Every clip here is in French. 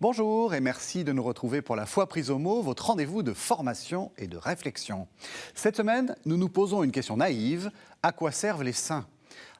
Bonjour et merci de nous retrouver pour la Foi prise au mot, votre rendez-vous de formation et de réflexion. Cette semaine, nous nous posons une question naïve. À quoi servent les saints ?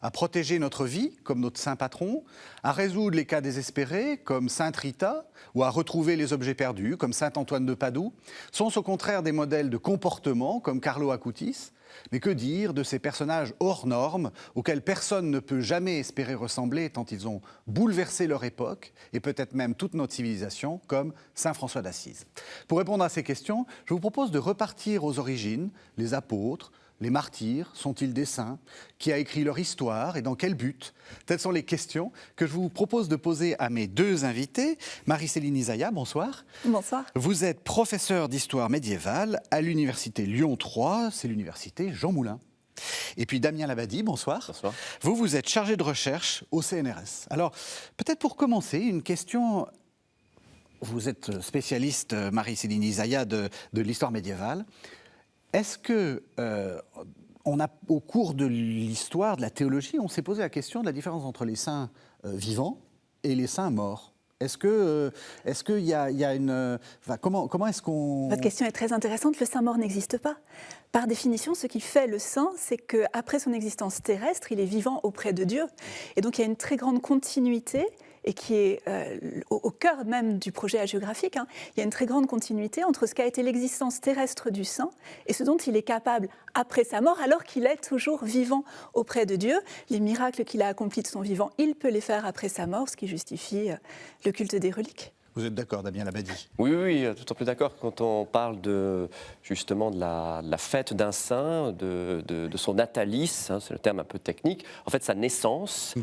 À protéger notre vie, comme notre saint patron, à résoudre les cas désespérés, comme sainte Rita, ou à retrouver les objets perdus, comme saint Antoine de Padoue, sont au contraire des modèles de comportement, comme Carlo Acutis. Mais que dire de ces personnages hors normes, auxquels personne ne peut jamais espérer ressembler, tant ils ont bouleversé leur époque, et peut-être même toute notre civilisation, comme saint François d'Assise. Pour répondre à ces questions, je vous propose de repartir aux origines, les apôtres, les martyrs, sont-ils des saints? Qui a écrit leur histoire et dans quel but? Telles sont les questions que je vous propose de poser à mes deux invités. Marie-Céline Isaïa, bonsoir. Bonsoir. Vous êtes professeure d'histoire médiévale à l'université Lyon 3, c'est l'université Jean Moulin. Et puis Damien Labadie, bonsoir. Bonsoir. Vous êtes chargé de recherche au CNRS. Alors, peut-être pour commencer, une question. Vous êtes spécialiste, Marie-Céline Isaïa, de l'histoire médiévale. Est-ce que, au cours de l'histoire, de la théologie, on s'est posé la question de la différence entre les saints vivants et les saints morts? Est-ce qu'il y a une... Enfin, comment est-ce qu'on... Votre question est très intéressante. Le saint mort n'existe pas. Par définition, ce qui fait le saint, c'est qu'après son existence terrestre, il est vivant auprès de Dieu. Et donc, il y a une très grande continuité et qui est au cœur même du projet hagiographique. Il y a une très grande continuité entre ce qu'a été l'existence terrestre du saint et ce dont il est capable après sa mort, alors qu'il est toujours vivant auprès de Dieu. Les miracles qu'il a accomplis de son vivant, il peut les faire après sa mort, ce qui justifie le culte des reliques. Vous êtes d'accord, Damien Labadie? Oui, tout à fait d'accord. Quand on parle justement de la fête d'un saint, de son natalis, c'est le terme un peu technique, en fait sa naissance.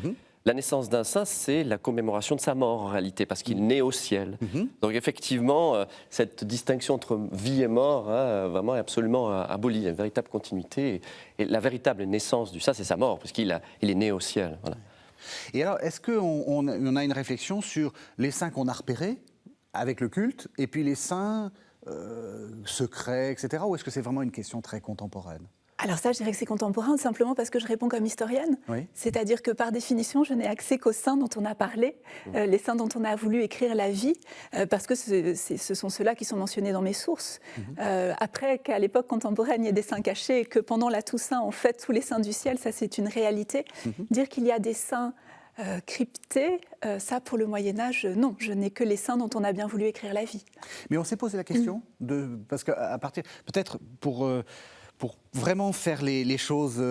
La naissance d'un saint, c'est la commémoration de sa mort en réalité, parce qu'il naît au ciel. Donc effectivement, cette distinction entre vie et mort, vraiment est absolument abolie. Il y a une véritable continuité. Et la véritable naissance du saint, c'est sa mort, parce qu'il est né au ciel. Voilà. Et alors, est-ce qu'on a une réflexion sur les saints qu'on a repérés avec le culte, et puis les saints secrets, etc. Ou est-ce que c'est vraiment une question très contemporaine ? Alors ça, je dirais que c'est contemporain, simplement parce que je réponds comme historienne. Oui. C'est-à-dire que par définition, je n'ai accès qu'aux saints dont on a parlé, les saints dont on a voulu écrire la vie, parce que ce sont ceux-là qui sont mentionnés dans mes sources. Après, qu'à l'époque contemporaine, il y ait des saints cachés et que pendant la Toussaint, on fête tous les saints du ciel, ça c'est une réalité. Dire qu'il y a des saints cryptés, ça pour le Moyen-Âge, non, je n'ai que les saints dont on a bien voulu écrire la vie. Mais on s'est posé la question, parce qu'à partir, peut-être pour vraiment faire les choses,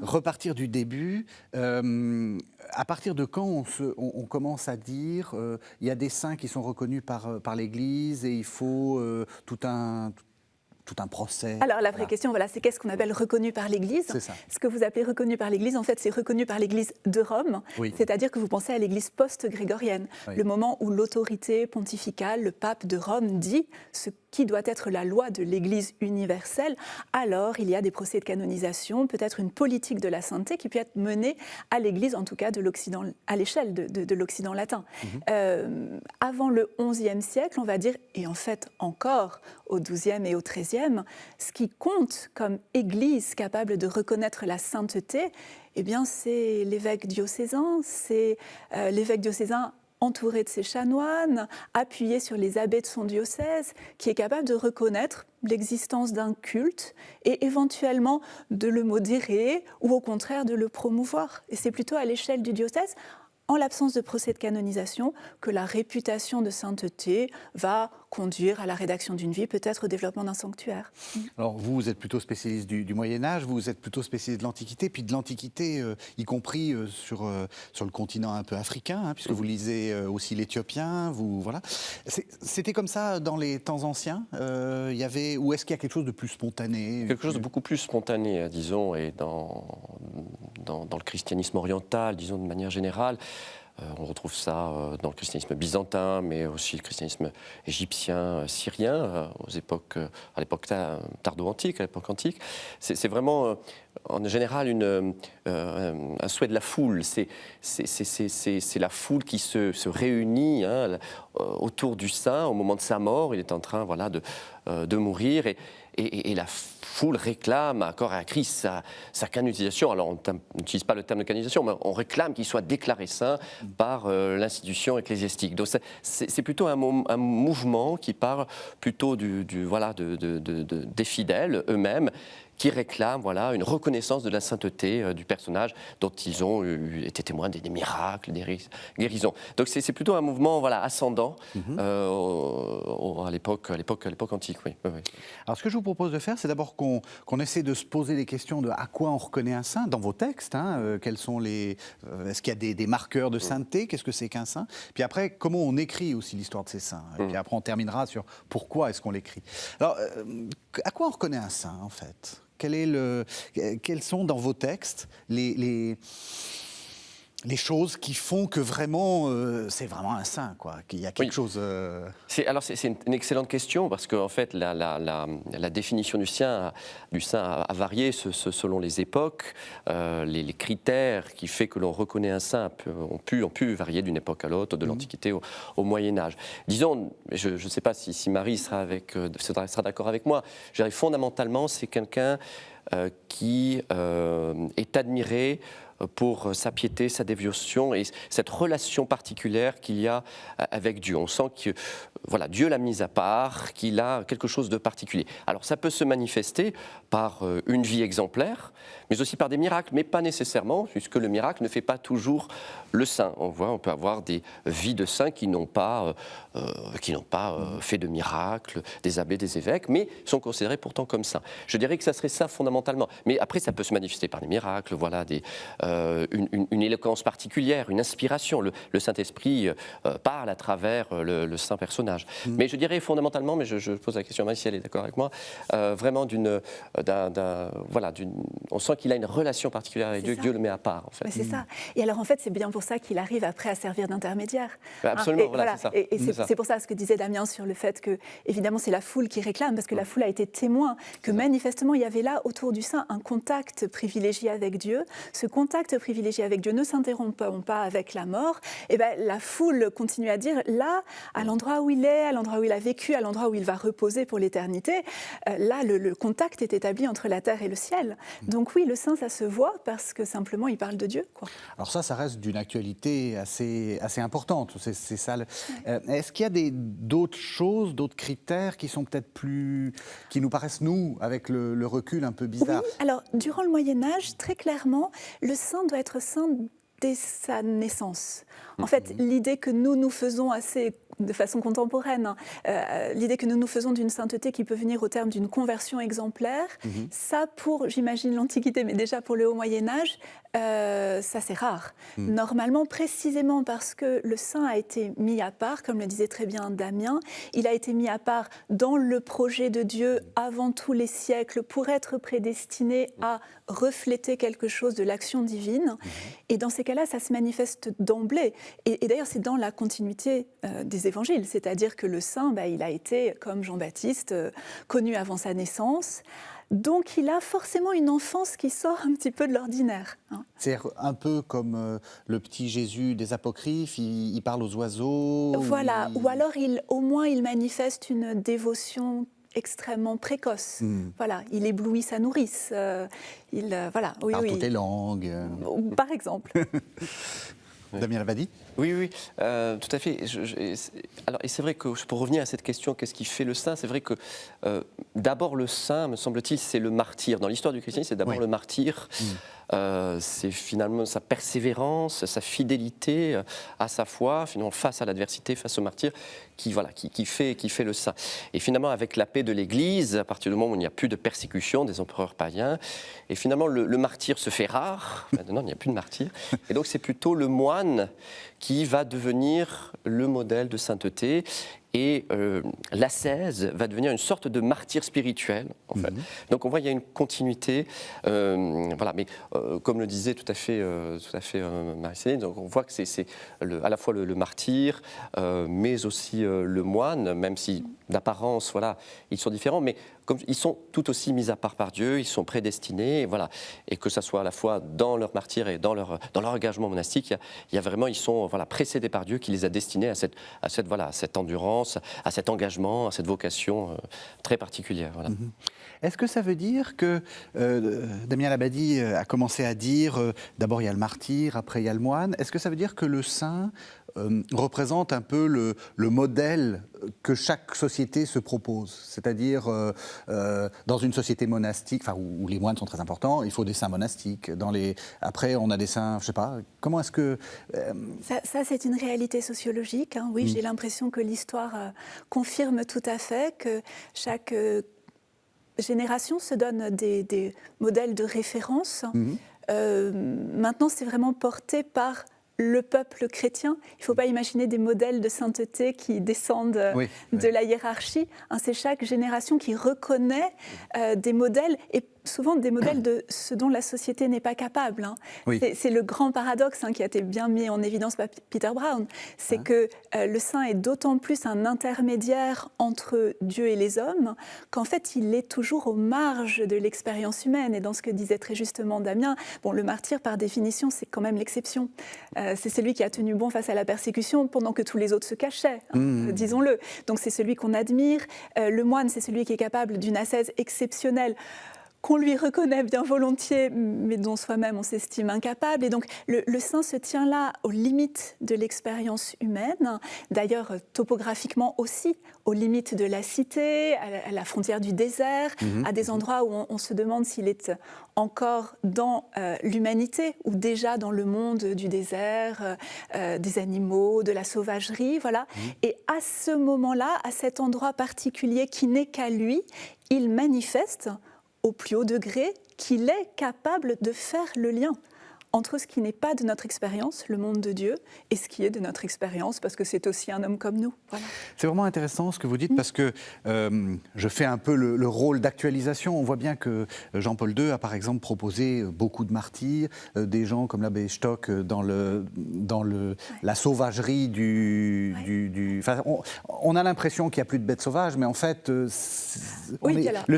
repartir du début, à partir de quand on commence à dire il y a des saints qui sont reconnus par l'Église et il faut tout un procès. Alors la vraie question, c'est qu'est-ce qu'on appelle reconnu par l'Église ? C'est ça. Ce que vous appelez reconnu par l'Église, en fait, c'est reconnu par l'Église de Rome, Oui. c'est-à-dire que vous pensez à l'Église post-grégorienne, Oui. le moment où l'autorité pontificale, le pape de Rome, dit ce qui doit être la loi de l'Église universelle. Alors, il y a des procès de canonisation, peut-être une politique de la sainteté qui peut être menée à l'Église, en tout cas de l'Occident, à l'échelle de l'Occident latin. Avant le XIe siècle, on va dire, et en fait encore au XIIe et au XIIIe, ce qui compte comme Église capable de reconnaître la sainteté, eh bien, c'est l'évêque diocésain, entouré de ses chanoines, appuyé sur les abbés de son diocèse, qui est capable de reconnaître l'existence d'un culte et éventuellement de le modérer ou au contraire de le promouvoir. Et c'est plutôt à l'échelle du diocèse, en l'absence de procès de canonisation, que la réputation de sainteté va conduire à la rédaction d'une vie, peut-être au développement d'un sanctuaire. Alors vous êtes plutôt spécialiste du Moyen-Âge, vous êtes plutôt spécialiste de l'Antiquité, puis de l'Antiquité, y compris sur le continent un peu africain, puisque vous lisez aussi l'Éthiopien, voilà. C'était comme ça dans les temps anciens, ou est-ce qu'il y a quelque chose de plus spontané? Quelque chose de beaucoup plus spontané, disons, et dans le christianisme oriental, disons de manière générale. On retrouve ça dans le christianisme byzantin, mais aussi le christianisme égyptien, syrien, à l'époque tardo-antique, à l'époque antique. C'est vraiment en général un souhait de la foule. C'est la foule qui se réunit autour du saint au moment de sa mort. Il est en train de mourir et la foule réclame à corps et à cri sa canonisation. Alors on n'utilise pas le terme de canonisation, mais on réclame qu'il soit déclaré saint par l'institution ecclésiastique. Donc c'est plutôt un mouvement qui parle plutôt des fidèles eux-mêmes, qui réclament une reconnaissance de la sainteté du personnage dont ils ont été témoins des miracles, des guérisons. Donc c'est plutôt un mouvement ascendant à l'époque antique. Oui. Alors ce que je vous propose de faire, c'est d'abord qu'on essaie de se poser les questions de à quoi on reconnaît un saint dans vos textes. Quels sont est-ce qu'il y a des marqueurs de sainteté? Qu'est-ce que c'est qu'un saint? Puis après, comment on écrit aussi l'histoire de ces saints? Et puis après, on terminera sur pourquoi est-ce qu'on l'écrit. Alors, à quoi on reconnaît un saint en fait? Quels sont dans vos textes les choses qui font que vraiment c'est vraiment un saint, quoi, qu'il y a quelque chose. C'est une excellente question parce qu'en fait la définition du saint a varié selon les époques. Les critères qui fait que l'on reconnaît un saint ont pu varier d'une époque à l'autre, de l'Antiquité au Moyen Âge. Disons, je ne sais pas si Marie sera d'accord avec moi. Je dirais fondamentalement, c'est quelqu'un qui est admiré pour sa piété, sa dévotion et cette relation particulière qu'il y a avec Dieu. On sent que Dieu l'a mis à part, qu'il a quelque chose de particulier. Alors ça peut se manifester par une vie exemplaire, mais aussi par des miracles, mais pas nécessairement, puisque le miracle ne fait pas toujours le saint. On peut avoir des vies de saints qui n'ont pas fait de miracles, des abbés, des évêques, mais sont considérés pourtant comme saints. Je dirais que ça serait ça fondamentalement. Mais après, ça peut se manifester par des miracles, une éloquence particulière, une inspiration. Le Saint-Esprit parle à travers le saint personnage. Mais je dirais fondamentalement, mais je pose la question à Marie si elle est d'accord avec moi, vraiment on sent qu'il a une relation particulière avec Dieu, que Dieu le met à part en fait. C'est ça. Et alors en fait, c'est bien pour ça qu'il arrive après à servir d'intermédiaire. Absolument, c'est ça. Et c'est pour ça ce que disait Damien sur le fait que, évidemment, c'est la foule qui réclame, parce que la foule a été témoin que manifestement, il y avait là, autour du saint, un contact privilégié avec Dieu. Ce contact privilégié avec Dieu ne s'interrompt pas avec la mort. Et la foule continue à dire, là, à l'endroit où il est, à l'endroit où il a vécu, à l'endroit où il va reposer pour l'éternité, là, le contact est établi entre la terre et le ciel. Donc oui, le saint, ça se voit parce que simplement, il parle de Dieu, quoi. Alors ça reste d'une actualité assez importante. C'est ça. Est-ce qu'il y a d'autres choses, d'autres critères qui sont peut-être qui nous paraissent, nous, avec le recul, un peu bizarres? Oui, alors, durant le Moyen-Âge, très clairement, le saint doit être saint dès sa naissance. En fait, l'idée que nous faisons de façon contemporaine, l'idée que nous faisons d'une sainteté qui peut venir au terme d'une conversion exemplaire, ça pour, j'imagine, l'Antiquité, mais déjà pour le Haut Moyen-Âge, ça c'est rare. Normalement, précisément parce que le saint a été mis à part, comme le disait très bien Damien, il a été mis à part dans le projet de Dieu avant tous les siècles pour être prédestiné à refléter quelque chose de l'action divine. Et dans ces cas-là, ça se manifeste d'emblée. Et d'ailleurs, c'est dans la continuité des évangiles, c'est-à-dire que le saint, il a été, comme Jean-Baptiste, connu avant sa naissance. Donc, il a forcément une enfance qui sort un petit peu de l'ordinaire. C'est un peu comme le petit Jésus des Apocryphes, il parle aux oiseaux. Voilà, ou alors au moins il manifeste une dévotion extrêmement précoce. Voilà, il éblouit sa nourrice. Il parle toutes les langues. Par exemple. Damien Lavadi ? Oui, tout à fait. Alors, et c'est vrai que pour revenir à cette question, qu'est-ce qui fait le saint ? C'est vrai que d'abord le saint, me semble-t-il, c'est le martyr. Dans l'histoire du christianisme, c'est d'abord le martyr. C'est finalement sa persévérance, sa fidélité à sa foi, finalement face à l'adversité, face au martyr, qui fait le saint. Et finalement, avec la paix de l'Église, à partir du moment où il n'y a plus de persécution des empereurs païens, et finalement le martyr se fait rare. Maintenant, il n'y a plus de martyr. Et donc, c'est plutôt le moine qui va devenir le modèle de sainteté. Et l'ascèse va devenir une sorte de martyr spirituel, en fait. Donc on voit qu'il y a une continuité, mais comme le disait tout à fait Marie-Céline, donc on voit que c'est à la fois le martyr, mais aussi le moine, même si d'apparence, ils sont différents, mais comme ils sont tout aussi mis à part par Dieu, ils sont prédestinés, et voilà, et que ça soit à la fois dans leur martyre et dans leur engagement monastique, il y a vraiment, ils sont voilà précédés par Dieu qui les a destinés à cette endurance, à cet engagement, à cette vocation très particulière. Voilà. Est-ce que ça veut dire que Damien Labadie a commencé à dire d'abord il y a le martyr, après il y a le moine. Est-ce que ça veut dire que le saint représente un peu le modèle que chaque société se propose? C'est-à-dire dans une société monastique, où les moines sont très importants, il faut des saints monastiques. Après on a des saints, je sais pas. Comment est-ce que Ça, c'est une réalité sociologique. Hein. Oui, j'ai l'impression que l'histoire confirme tout à fait que chaque génération se donne des modèles de référence. Maintenant, c'est vraiment porté par le peuple chrétien. Il ne faut pas imaginer des modèles de sainteté qui descendent de la hiérarchie. Hein, c'est chaque génération qui reconnaît des modèles, et souvent des modèles de ce dont la société n'est pas capable. Hein. C'est le grand paradoxe qui a été bien mis en évidence par Peter Brown. C'est que le saint est d'autant plus un intermédiaire entre Dieu et les hommes qu'en fait, il est toujours aux marges de l'expérience humaine. Et dans ce que disait très justement Damien, le martyr, par définition, c'est quand même l'exception. C'est celui qui a tenu bon face à la persécution pendant que tous les autres se cachaient, disons-le. Donc c'est celui qu'on admire. Le moine, c'est celui qui est capable d'une ascèse exceptionnelle, qu'on lui reconnaît bien volontiers, mais dont soi-même on s'estime incapable. Et donc le saint se tient là aux limites de l'expérience humaine, d'ailleurs topographiquement aussi, aux limites de la cité, à la frontière du désert, à des endroits où on se demande s'il est encore dans l'humanité ou déjà dans le monde du désert, des animaux, de la sauvagerie, voilà. Et à ce moment-là, à cet endroit particulier qui n'est qu'à lui, il manifeste au plus haut degré qu'il est capable de faire le lien entre ce qui n'est pas de notre expérience, le monde de Dieu, et ce qui est de notre expérience, parce que c'est aussi un homme comme nous. Voilà. C'est vraiment intéressant ce que vous dites, parce que je fais un peu le rôle d'actualisation. On voit bien que Jean-Paul II a par exemple proposé beaucoup de martyrs, des gens comme l'abbé Stock dans la sauvagerie on a l'impression qu'il n'y a plus de bêtes sauvages, mais en fait, le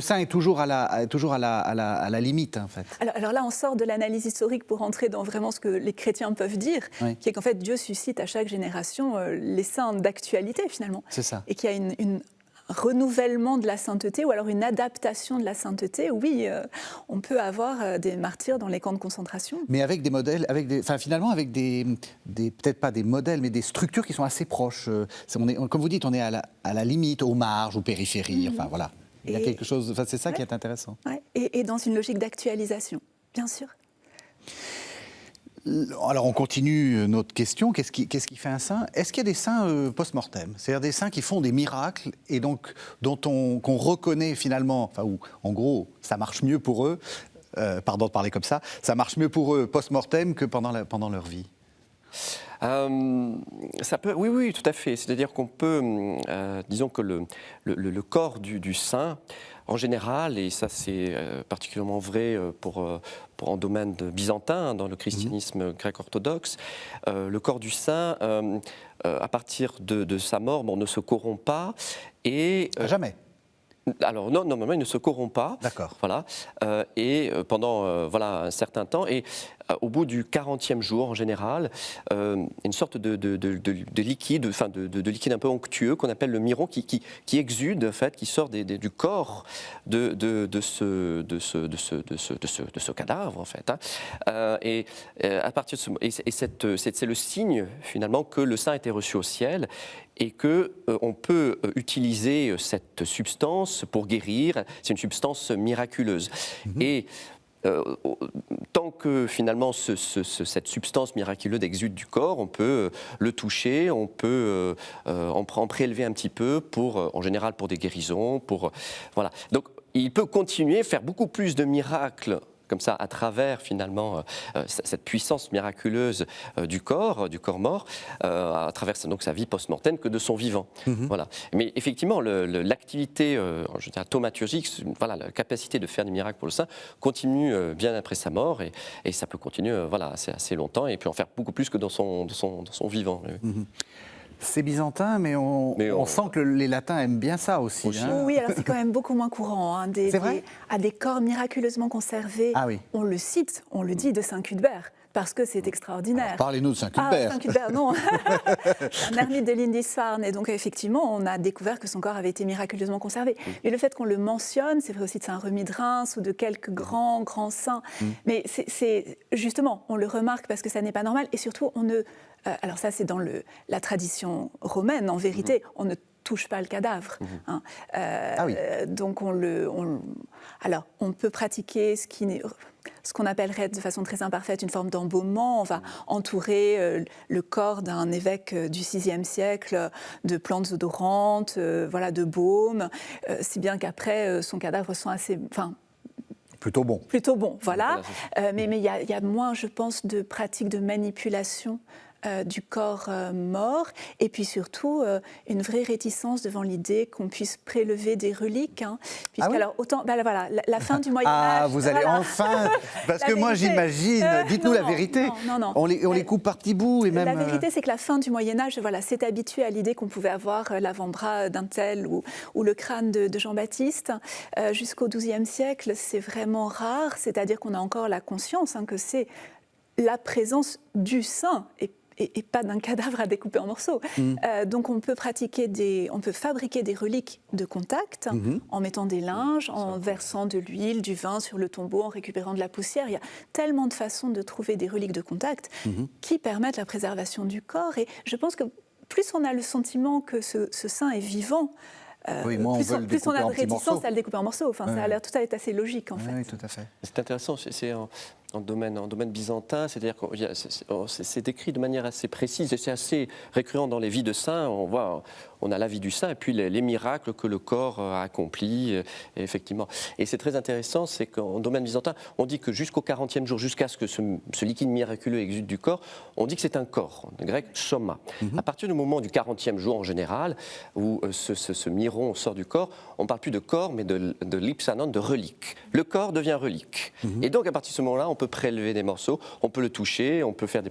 saint est toujours à la limite. En fait. Alors là, on sort de l'analyse historique pour entrer dans vraiment ce que les chrétiens peuvent dire, qui est qu'en fait, Dieu suscite à chaque génération les saints d'actualité, finalement. C'est ça. Et qu'il y a un renouvellement de la sainteté, ou alors une adaptation de la sainteté. Oui, on peut avoir des martyrs dans les camps de concentration. Mais avec des modèles, finalement avec des peut-être pas des modèles, mais des structures qui sont assez proches. Comme vous dites, on est à la limite, aux marges, aux périphéries, enfin voilà. Il y a quelque chose, c'est ça qui est intéressant. Ouais. Et dans une logique d'actualisation, bien sûr. Alors on continue notre question, qu'est-ce qui fait un saint? Est-ce qu'il y a des saints post-mortem? C'est-à-dire des saints qui font des miracles et donc qu'on reconnaît finalement, où en gros ça marche mieux pour eux, pardon de parler comme ça marche mieux pour eux post-mortem que pendant leur vie? Ça peut, oui, tout à fait. C'est-à-dire qu'on peut, disons que le corps du saint, en général, et ça c'est particulièrement vrai en domaine byzantin, dans le christianisme grec orthodoxe, le corps du saint, à partir de sa mort, ne se corrompt pas. Et, jamais. Alors non, normalement il ne se corrompt pas. D'accord. Voilà. Et pendant un certain temps, et au bout du 40e jour en général, une sorte de liquide, de liquide un peu onctueux qu'on appelle le miron qui exude en fait, qui sort du corps de ce cadavre en fait. Hein. Et à partir de c'est le signe finalement que le saint a été reçu au ciel. Et qu'on peut utiliser cette substance pour guérir. C'est une substance miraculeuse. Et tant que finalement cette substance miraculeuse exude du corps, on peut le toucher, on peut en prélever un petit peu, en général pour des guérisons. Voilà. Donc il peut continuer, faire beaucoup plus de miracles comme ça, à travers finalement cette puissance miraculeuse du corps mort, à travers donc sa vie post-mortem, que de son vivant. Voilà. Mais effectivement, l'activité thaumaturgique, la capacité de faire des miracles pour le saint, continue bien après sa mort, et ça peut continuer assez longtemps, et puis en faire beaucoup plus que dans son vivant. C'est byzantin, mais on sent que les latins aiment bien ça aussi. Hein. Oui, alors c'est quand même beaucoup moins courant. Hein, c'est vrai des corps miraculeusement conservés. Ah oui. On le cite, on le dit de Saint Cuthbert. Parce que c'est extraordinaire. Parlez-nous de Saint Cuthbert. Saint Cuthbert, non. Un ermite de Lindisfarne. Et donc, effectivement, on a découvert que son corps avait été miraculeusement conservé. Et le fait qu'on le mentionne, c'est vrai aussi de Saint Remi de Reims ou de quelques grands saints. Mais c'est justement, on le remarque parce que ça n'est pas normal. Et surtout, on ne... alors ça, c'est dans la tradition romaine, en vérité. On ne touche pas le cadavre. Hein. Ah oui. Donc, alors, on peut pratiquer ce qu'on appellerait de façon très imparfaite une forme d'embaumement. On va entourer le corps d'un évêque du VIe siècle de plantes odorantes, de baume, si bien qu'après, son cadavre sent assez... Plutôt bon. Plutôt bon, voilà. Mais il y a moins, je pense, de pratiques de manipulation du corps mort, et puis surtout une vraie réticence devant l'idée qu'on puisse prélever des reliques. Hein, puisque oui alors, autant, la fin du Moyen-Âge... Ah, vous allez enfin... Parce que moi, j'imagine... Dites-nous la vérité. Non. On les coupe par petits bouts et même... La vérité, c'est que la fin du Moyen-Âge s'est habituée à l'idée qu'on pouvait avoir l'avant-bras d'un tel ou le crâne de Jean-Baptiste. Jusqu'au XIIe siècle, c'est vraiment rare, c'est-à-dire qu'on a encore la conscience que c'est la présence du saint et pas d'un cadavre à découper en morceaux. Donc on peut fabriquer des reliques de contact en mettant des linges, en versant de l'huile, du vin sur le tombeau, en récupérant de la poussière. Il y a tellement de façons de trouver des reliques de contact qui permettent la préservation du corps. Et je pense que plus on a le sentiment que ce saint est vivant, oui, moi, plus on a de réticence à le découper en morceaux. Ça a l'air tout à fait assez logique, en fait. Oui, tout à fait. C'est intéressant, c'est en domaine byzantin, c'est-à-dire que c'est décrit de manière assez précise et c'est assez récurrent dans les vies de saints. On a la vie du saint et puis les miracles que le corps a accomplis, effectivement. Et c'est très intéressant, c'est qu'en domaine byzantin, on dit que jusqu'au 40e jour, jusqu'à ce que ce liquide miraculeux exude du corps, on dit que c'est un corps, en grec, soma. À partir du moment du 40e jour, en général, où ce miron sort du corps, on ne parle plus de corps, mais de lipsanon, de relique. Le corps devient relique. Et donc, à partir de ce moment-là, on peut prélever des morceaux, on peut le toucher, on peut faire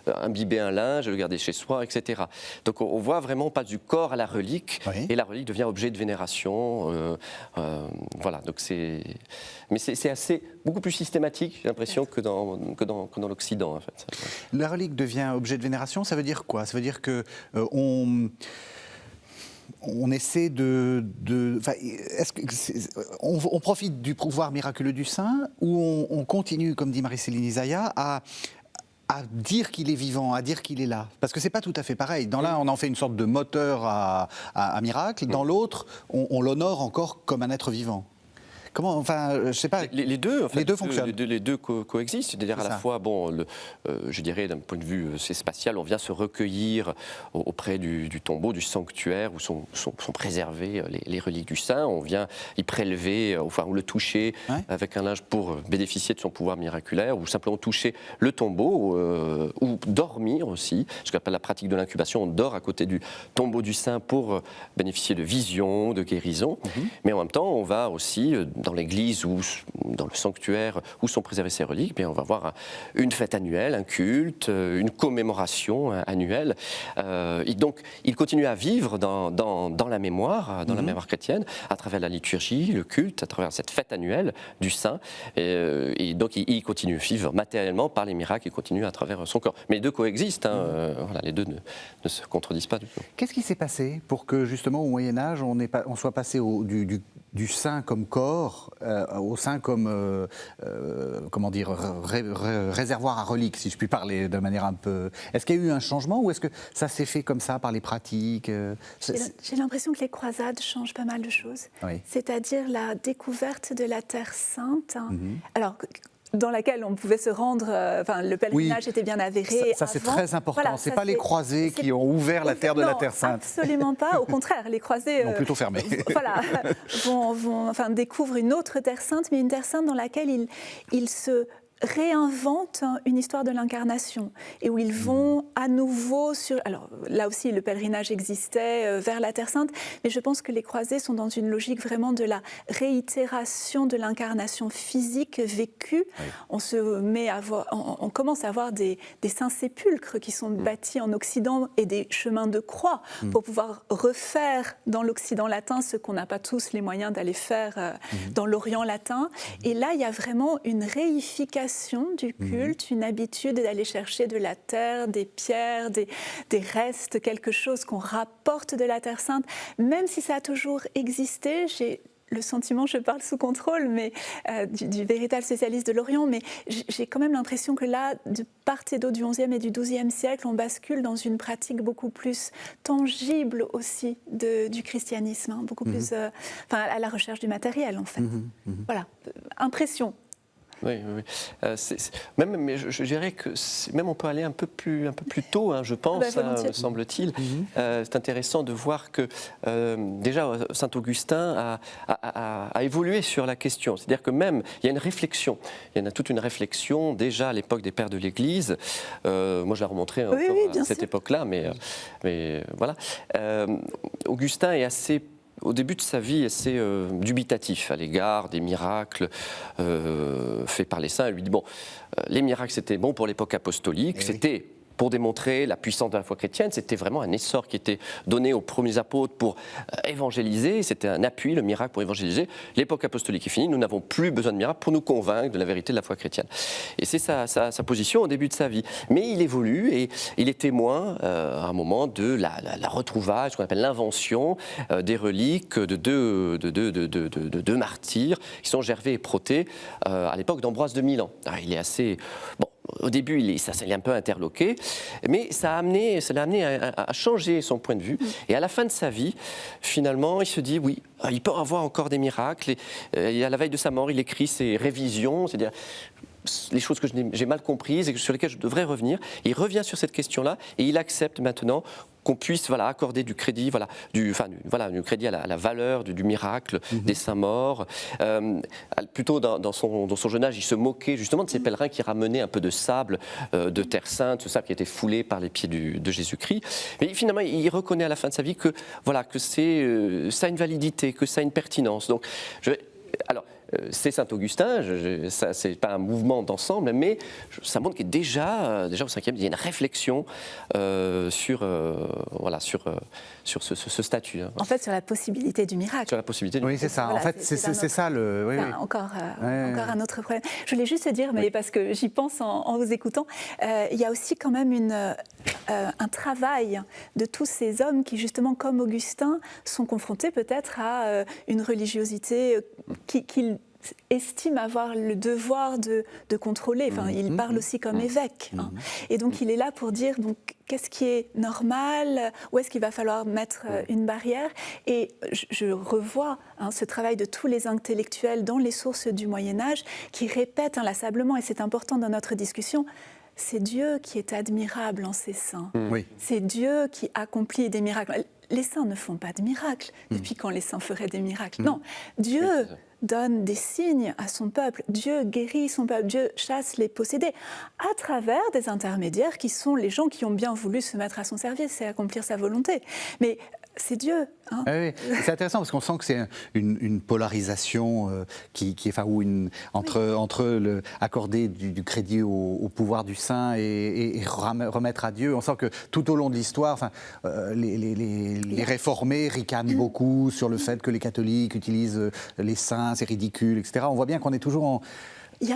imbiber un linge, le garder chez soi, etc. Donc on voit vraiment pas du corps à la relique, et la relique devient objet de vénération. Donc mais c'est assez beaucoup plus systématique, j'ai l'impression, que dans l'Occident, en fait. La relique devient objet de vénération, ça veut dire quoi? Ça veut dire que on essaie est-ce qu'on profite du pouvoir miraculeux du saint ou on continue, comme dit Marie-Céline Isaïa, à dire qu'il est vivant, à dire qu'il est là? Parce que c'est pas tout à fait pareil. Dans l'un, on en fait une sorte de moteur à miracle. Dans l'autre, on l'honore encore comme un être vivant. Comment, je sais pas. Les deux, en fait, les deux fonctionnent. Les deux coexistent. C'est-à-dire à la fois, je dirais d'un point de vue spatial, on vient se recueillir auprès du tombeau, du sanctuaire où sont préservées les reliques du saint. On vient y prélever, ou le toucher avec un linge pour bénéficier de son pouvoir miraculaire, ou simplement toucher le tombeau, ou dormir aussi. Ce qu'on appelle la pratique de l'incubation. On dort à côté du tombeau du saint pour bénéficier de visions, de guérisons. Mais en même temps, on va aussi dans l'église ou dans le sanctuaire où sont préservées ces reliques, on va avoir une fête annuelle, un culte, une commémoration annuelle. Et donc, il continue à vivre dans la mémoire, la mémoire chrétienne, à travers la liturgie, le culte, à travers cette fête annuelle du saint. Et donc, il continue à vivre matériellement par les miracles, il continue à travers son corps. Mais les deux coexistent, les deux ne se contredisent pas du tout. Qu'est-ce qui s'est passé pour que, justement, au Moyen-Âge, on soit passé du saint comme corps au saint comme réservoir à reliques, si je puis parler de manière un peu... Est-ce qu'il y a eu un changement ou est-ce que ça s'est fait comme ça par les pratiques? J'ai l'impression que les croisades changent pas mal de choses. Oui. C'est-à-dire la découverte de la Terre Sainte. Alors, dans laquelle on pouvait se rendre, le pèlerinage était bien avéré. Ça c'est très important. C'est pas les croisés qui ont ouvert la terre de la Terre Sainte. Absolument pas. Au contraire, les croisés plutôt fermés. découvrent une autre Terre Sainte, mais une Terre Sainte dans laquelle ils se réinventent une histoire de l'incarnation et où ils vont à nouveau sur... Alors là aussi, le pèlerinage existait vers la Terre Sainte, mais je pense que les croisés sont dans une logique vraiment de la réitération de l'incarnation physique vécue. Oui. On commence à avoir des saints sépulcres qui sont bâtis en Occident et des chemins de croix pour pouvoir refaire dans l'Occident latin ce qu'on n'a pas tous les moyens d'aller faire dans l'Orient latin. Et là, il y a vraiment une réification du culte, une habitude d'aller chercher de la terre, des pierres, des restes, quelque chose qu'on rapporte de la Terre Sainte. Même si ça a toujours existé, j'ai le sentiment, je parle sous contrôle, mais du véritable spécialiste de l'Orient, mais j'ai quand même l'impression que là, de part et d'autre du XIe et du XIIe siècle, on bascule dans une pratique beaucoup plus tangible aussi du christianisme, hein, beaucoup plus à la recherche du matériel, en fait. Voilà, impression. Oui. Mais je dirais que même on peut aller un peu plus tôt, hein, je pense, me semble-t-il. C'est intéressant de voir que déjà Saint Augustin a évolué sur la question. C'est-à-dire que même il y a une réflexion, il y en a toute une réflexion déjà à l'époque des pères de l'Église. Moi, je la remonterai encore à cette époque-là, mais voilà. Augustin est au début de sa vie, assez dubitatif à l'égard des miracles faits par les saints. Il lui dit, les miracles, c'était bon pour l'époque apostolique, c'était pour démontrer la puissance de la foi chrétienne, c'était vraiment un essor qui était donné aux premiers apôtres pour évangéliser, c'était un appui, le miracle pour évangéliser. L'époque apostolique est finie, nous n'avons plus besoin de miracles pour nous convaincre de la vérité de la foi chrétienne. Et c'est sa position au début de sa vie. Mais il évolue et il est témoin à un moment de la retrouvaille, ce qu'on appelle l'invention des reliques de deux martyrs, qui sont Gervais et Protée, à l'époque d'Ambroise de Milan. Alors, il est assez... Au début, ça l'est un peu interloqué, mais ça l'a amené à changer son point de vue. Et à la fin de sa vie, finalement, il se dit, oui, il peut avoir encore des miracles. Et à la veille de sa mort, il écrit ses révisions, c'est-à-dire les choses que j'ai mal comprises et sur lesquelles je devrais revenir. Et il revient sur cette question-là et il accepte maintenant qu'on puisse accorder du crédit, du crédit à la valeur du miracle des saints morts. Plutôt dans son jeune âge, il se moquait justement de ces pèlerins qui ramenaient un peu de sable de Terre Sainte, ce sable qui était foulé par les pieds de Jésus-Christ. Mais finalement, il reconnaît à la fin de sa vie que ça a une validité, que ça a une pertinence. Donc, c'est Saint-Augustin, ce n'est pas un mouvement d'ensemble, mais ça montre que déjà au 5e, il y a une réflexion sur ce statut. En fait, sur la possibilité du miracle. Sur la possibilité du miracle. Oui, c'est ça. Voilà, en fait, c'est ça le... Oui, oui. Encore un autre problème. Je voulais juste dire, mais parce que j'y pense en vous écoutant, il y a aussi quand même un travail de tous ces hommes qui, justement, comme Augustin, sont confrontés peut-être à une religiosité qu'ils estime avoir le devoir de contrôler. Enfin, il parle aussi comme évêque. Hein. Et donc, il est là pour dire qu'est-ce qui est normal, où est-ce qu'il va falloir mettre une barrière. Et je revois ce travail de tous les intellectuels dans les sources du Moyen-Âge qui répètent inlassablement, et c'est important dans notre discussion, c'est Dieu qui est admirable en ses saints. Oui. C'est Dieu qui accomplit des miracles. Les saints ne font pas de miracles. Depuis quand les saints feraient des miracles? Non, Dieu donne des signes à son peuple. Dieu guérit son peuple. Dieu chasse les possédés à travers des intermédiaires qui sont les gens qui ont bien voulu se mettre à son service et accomplir sa volonté. Mais c'est Dieu. Hein. Oui, c'est intéressant parce qu'on sent que c'est une polarisation entre accorder du crédit au pouvoir du saint et remettre à Dieu. On sent que tout au long de l'histoire, les réformés ricanent beaucoup sur le fait que les catholiques utilisent les saints, c'est ridicule, etc. On voit bien qu'on est toujours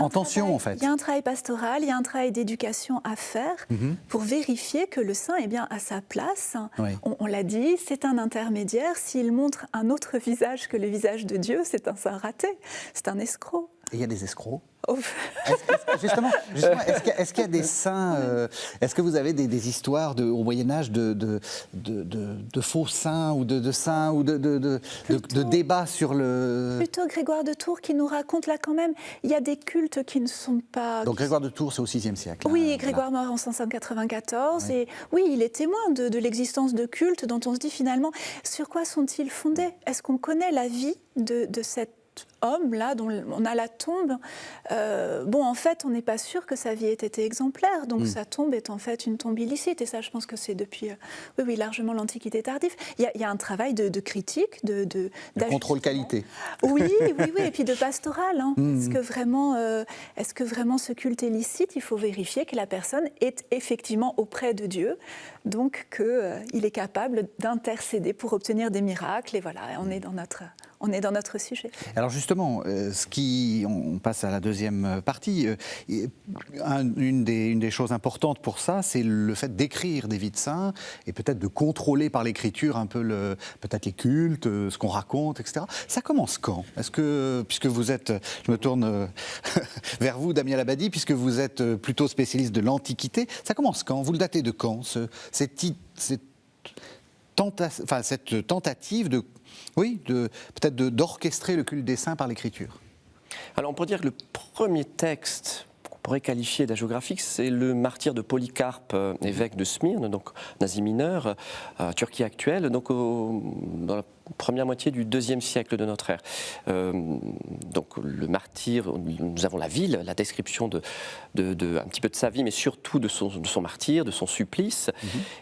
en tension, en fait. Il y a un travail pastoral, il y a un travail d'éducation à faire pour vérifier que le saint est bien à sa place. Oui. On l'a dit, c'est un intermédiaire. S'il montre un autre visage que le visage de Dieu, c'est un saint raté, c'est un escroc. Et il y a des escrocs. Justement, est-ce qu'il y a des saints est-ce que vous avez des histoires au Moyen-Âge de faux saints ou de saints ou de débats sur le... Plutôt Grégoire de Tours qui nous raconte là quand même, il y a des cultes qui ne sont pas... Donc Grégoire de Tours, c'est au VIe siècle. Oui, Grégoire mort en 594. Ouais. Et oui, il est témoin de l'existence de cultes dont on se dit finalement, sur quoi sont-ils fondés? Est-ce qu'on connaît la vie de cette homme, là, dont on a la tombe, en fait, on n'est pas sûr que sa vie ait été exemplaire. Donc, sa tombe est en fait une tombe illicite. Et ça, je pense que c'est depuis, largement l'Antiquité tardive. Il y a un travail de critique, de contrôle qualité. Oui, et puis de pastoral. Hein. Est-ce que vraiment ce culte est licite? Il faut vérifier que la personne est effectivement auprès de Dieu, donc qu'il est capable d'intercéder pour obtenir des miracles. Et voilà, on est dans notre sujet. Alors justement, on passe à la deuxième partie. Une des choses importantes pour ça, c'est le fait d'écrire des vies de saints et peut-être de contrôler par l'écriture un peu peut-être les cultes, ce qu'on raconte, etc. Ça commence quand? Est-ce que, puisque vous êtes, je me tourne vers vous, Damien Labadie, puisque vous êtes plutôt spécialiste de l'Antiquité, ça commence quand? Vous le datez de quand, cette tentative d'orchestrer le culte des saints par l'écriture? Alors on pourrait dire que le premier texte qu'on pourrait qualifier d'hagiographique, c'est le martyre de Polycarpe, évêque de Smyrne, donc en Asie mineure, Turquie actuelle, donc dans la première moitié du IIe siècle de notre ère. Donc le martyr, nous avons la vie, la description un petit peu de sa vie, mais surtout de son martyre, de son supplice.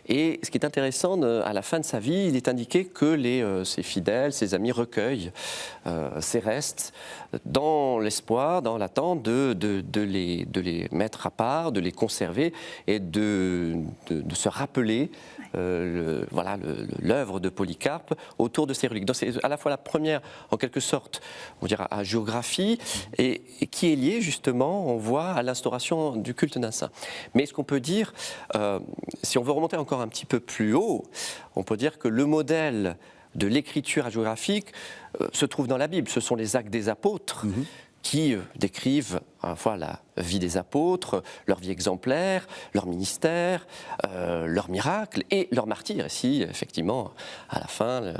Et ce qui est intéressant, à la fin de sa vie, il est indiqué que ses fidèles, ses amis recueillent ses restes dans l'espoir, dans l'attente de les mettre à part, de les conserver et de se rappeler l'œuvre de Polycarpe autour de ces reliques. Donc c'est à la fois la première, en quelque sorte, on dirait à géographie, et qui est liée justement, on voit, à l'instauration du culte d'un saint. Mais ce qu'on peut dire, si on veut remonter encore un petit peu plus haut, on peut dire que le modèle de l'écriture hagiographique se trouve dans la Bible. Ce sont les Actes des Apôtres qui décrivent à la fois la vie des apôtres, leur vie exemplaire, leur ministère, leurs miracles et leurs martyrs. Ici, effectivement, à la fin, le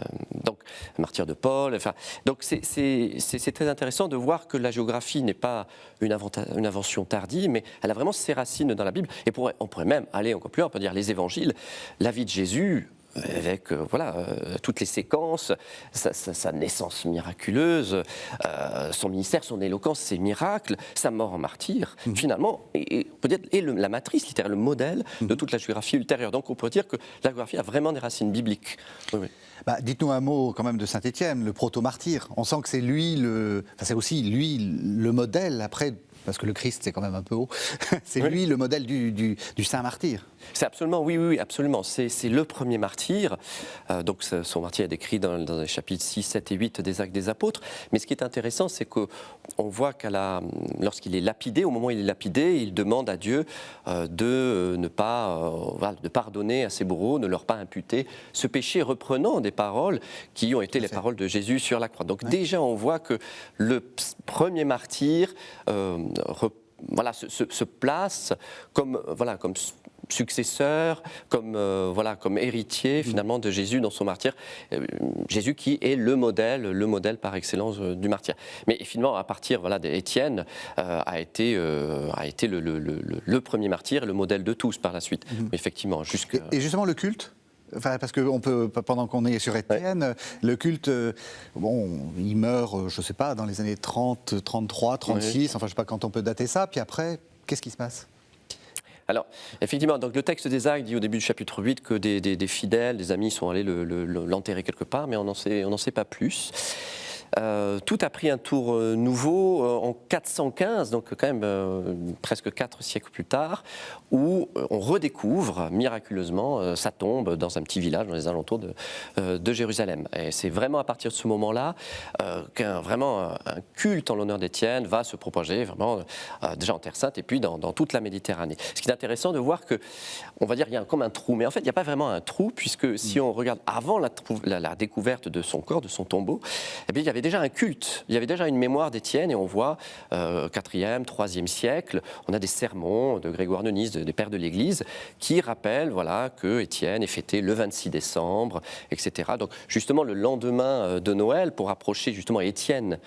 martyr de Paul. Donc c'est très intéressant de voir que la géographie n'est pas une invention tardive, mais elle a vraiment ses racines dans la Bible. Et on pourrait même aller encore plus loin, on peut dire les évangiles, la vie de Jésus, avec toutes les séquences, sa naissance miraculeuse, son ministère, son éloquence, ses miracles, sa mort en martyr, finalement, et on peut dire, la matrice, littéralement, le modèle de toute la géographie ultérieure. Donc on peut dire que la géographie a vraiment des racines bibliques. Oui. Dites-nous un mot quand même de Saint-Étienne, le proto-martyr. On sent que c'est c'est aussi lui le modèle après. Parce que le Christ, c'est quand même un peu haut. C'est lui le modèle du saint martyr. C'est absolument, oui, absolument. C'est le premier martyr. Donc son martyr est décrit dans les chapitres 6, 7 et 8 des Actes des Apôtres. Mais ce qui est intéressant, c'est qu'on voit lorsqu'il est lapidé, au moment où il est lapidé, il demande à Dieu de pardonner à ses bourreaux, de ne leur pas imputer ce péché, reprenant des paroles qui ont été les paroles de Jésus sur la croix. Donc déjà, on voit que le premier martyr se place comme successeur, comme héritier finalement de Jésus dans son martyr. Jésus qui est le modèle par excellence du martyr. Mais finalement, à partir d'Étienne, a été le premier martyr, le modèle de tous par la suite. Effectivement, Et justement le culte. Parce que pendant qu'on est sur Étienne, le culte, il meurt, je ne sais pas, dans les années 30, 33, 36, enfin je ne sais pas quand on peut dater ça, puis après, qu'est-ce qui se passe ? Alors, effectivement, donc le texte des Actes dit au début du chapitre 8 que des fidèles, des amis sont allés l'enterrer quelque part, mais on n'en sait pas plus. Tout a pris un tour nouveau en 415, donc quand même presque 4 siècles plus tard, où on redécouvre miraculeusement sa tombe dans un petit village dans les alentours de Jérusalem. Et c'est vraiment à partir de ce moment-là qu'un culte en l'honneur d'Étienne va se propager vraiment déjà en Terre Sainte et puis dans toute la Méditerranée. Ce qui est intéressant de voir que, on va dire, il y a comme un trou, mais en fait il n'y a pas vraiment un trou, puisque si on regarde avant la découverte de son corps, de son tombeau, eh bien, il y avait déjà un culte, il y avait déjà une mémoire d'Étienne, et on voit 4e, 3e siècle, on a des sermons de Grégoire de Nice, des pères de l'Église, qui rappellent que Étienne est fêté le 26 décembre, etc. Donc justement le lendemain de Noël, pour approcher justement Étienne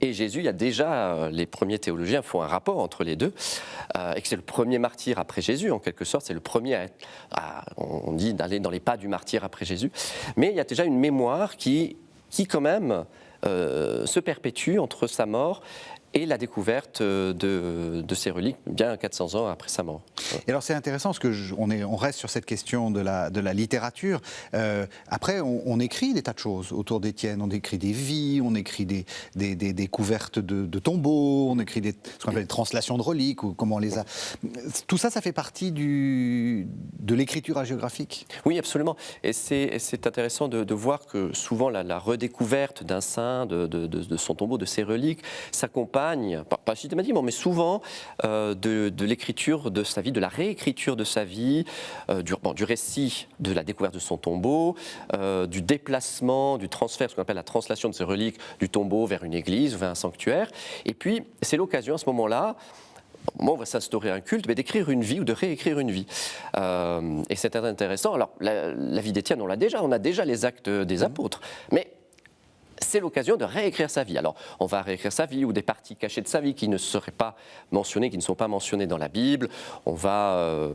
et Jésus, il y a déjà, les premiers théologiens font un rapport entre les deux, et que c'est le premier martyr après Jésus, en quelque sorte, c'est le premier on dit d'aller dans les pas du martyr après Jésus, mais il y a déjà une mémoire qui quand même se perpétue entre sa mort et la découverte de ces reliques, bien 400 ans après sa mort. Et alors c'est intéressant parce que on reste sur cette question de la littérature. Après, on écrit des tas de choses autour d'Étienne. On écrit des vies, on écrit des couvertes de tombeaux, on écrit ce qu'on appelle des translations de reliques, ou comment on les a. Tout ça, ça fait partie de l'écriture hagiographique. Oui, absolument. Et c'est intéressant de voir que souvent la redécouverte d'un saint, de son tombeau, de ses reliques, s'accompagne, pas systématiquement, mais souvent de l'écriture de sa vie, de la réécriture de sa vie, du récit de la découverte de son tombeau, du déplacement, du transfert, ce qu'on appelle la translation de ses reliques du tombeau vers une église, vers un sanctuaire. Et puis, c'est l'occasion à ce moment-là, on va s'instaurer un culte, mais d'écrire une vie ou de réécrire une vie. Et c'est intéressant. Alors, la vie d'Étienne, on a déjà les actes des apôtres, mais c'est l'occasion de réécrire sa vie. Alors, on va réécrire sa vie ou des parties cachées de sa vie qui ne seraient pas mentionnées, qui ne sont pas mentionnées dans la Bible. On va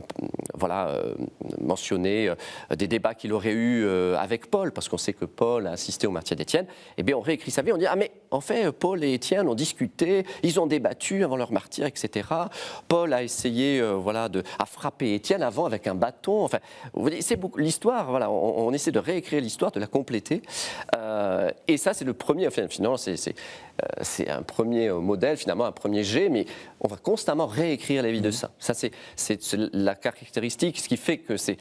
mentionner des débats qu'il aurait eus avec Paul, parce qu'on sait que Paul a assisté au martyre d'Étienne. Eh bien, on réécrit sa vie, on dit « Ah, mais en fait, Paul et Étienne ont discuté, ils ont débattu avant leur martyre, etc. Paul a essayé à frapper Étienne avant avec un bâton. » Enfin, vous voyez, c'est beaucoup l'histoire, voilà, on essaie de réécrire l'histoire, de la compléter. Et ça, c'est le premier, finalement, c'est un premier modèle, finalement, un premier jet, mais on va constamment réécrire la vie de saints. Ça, c'est la caractéristique, ce qui fait que c'est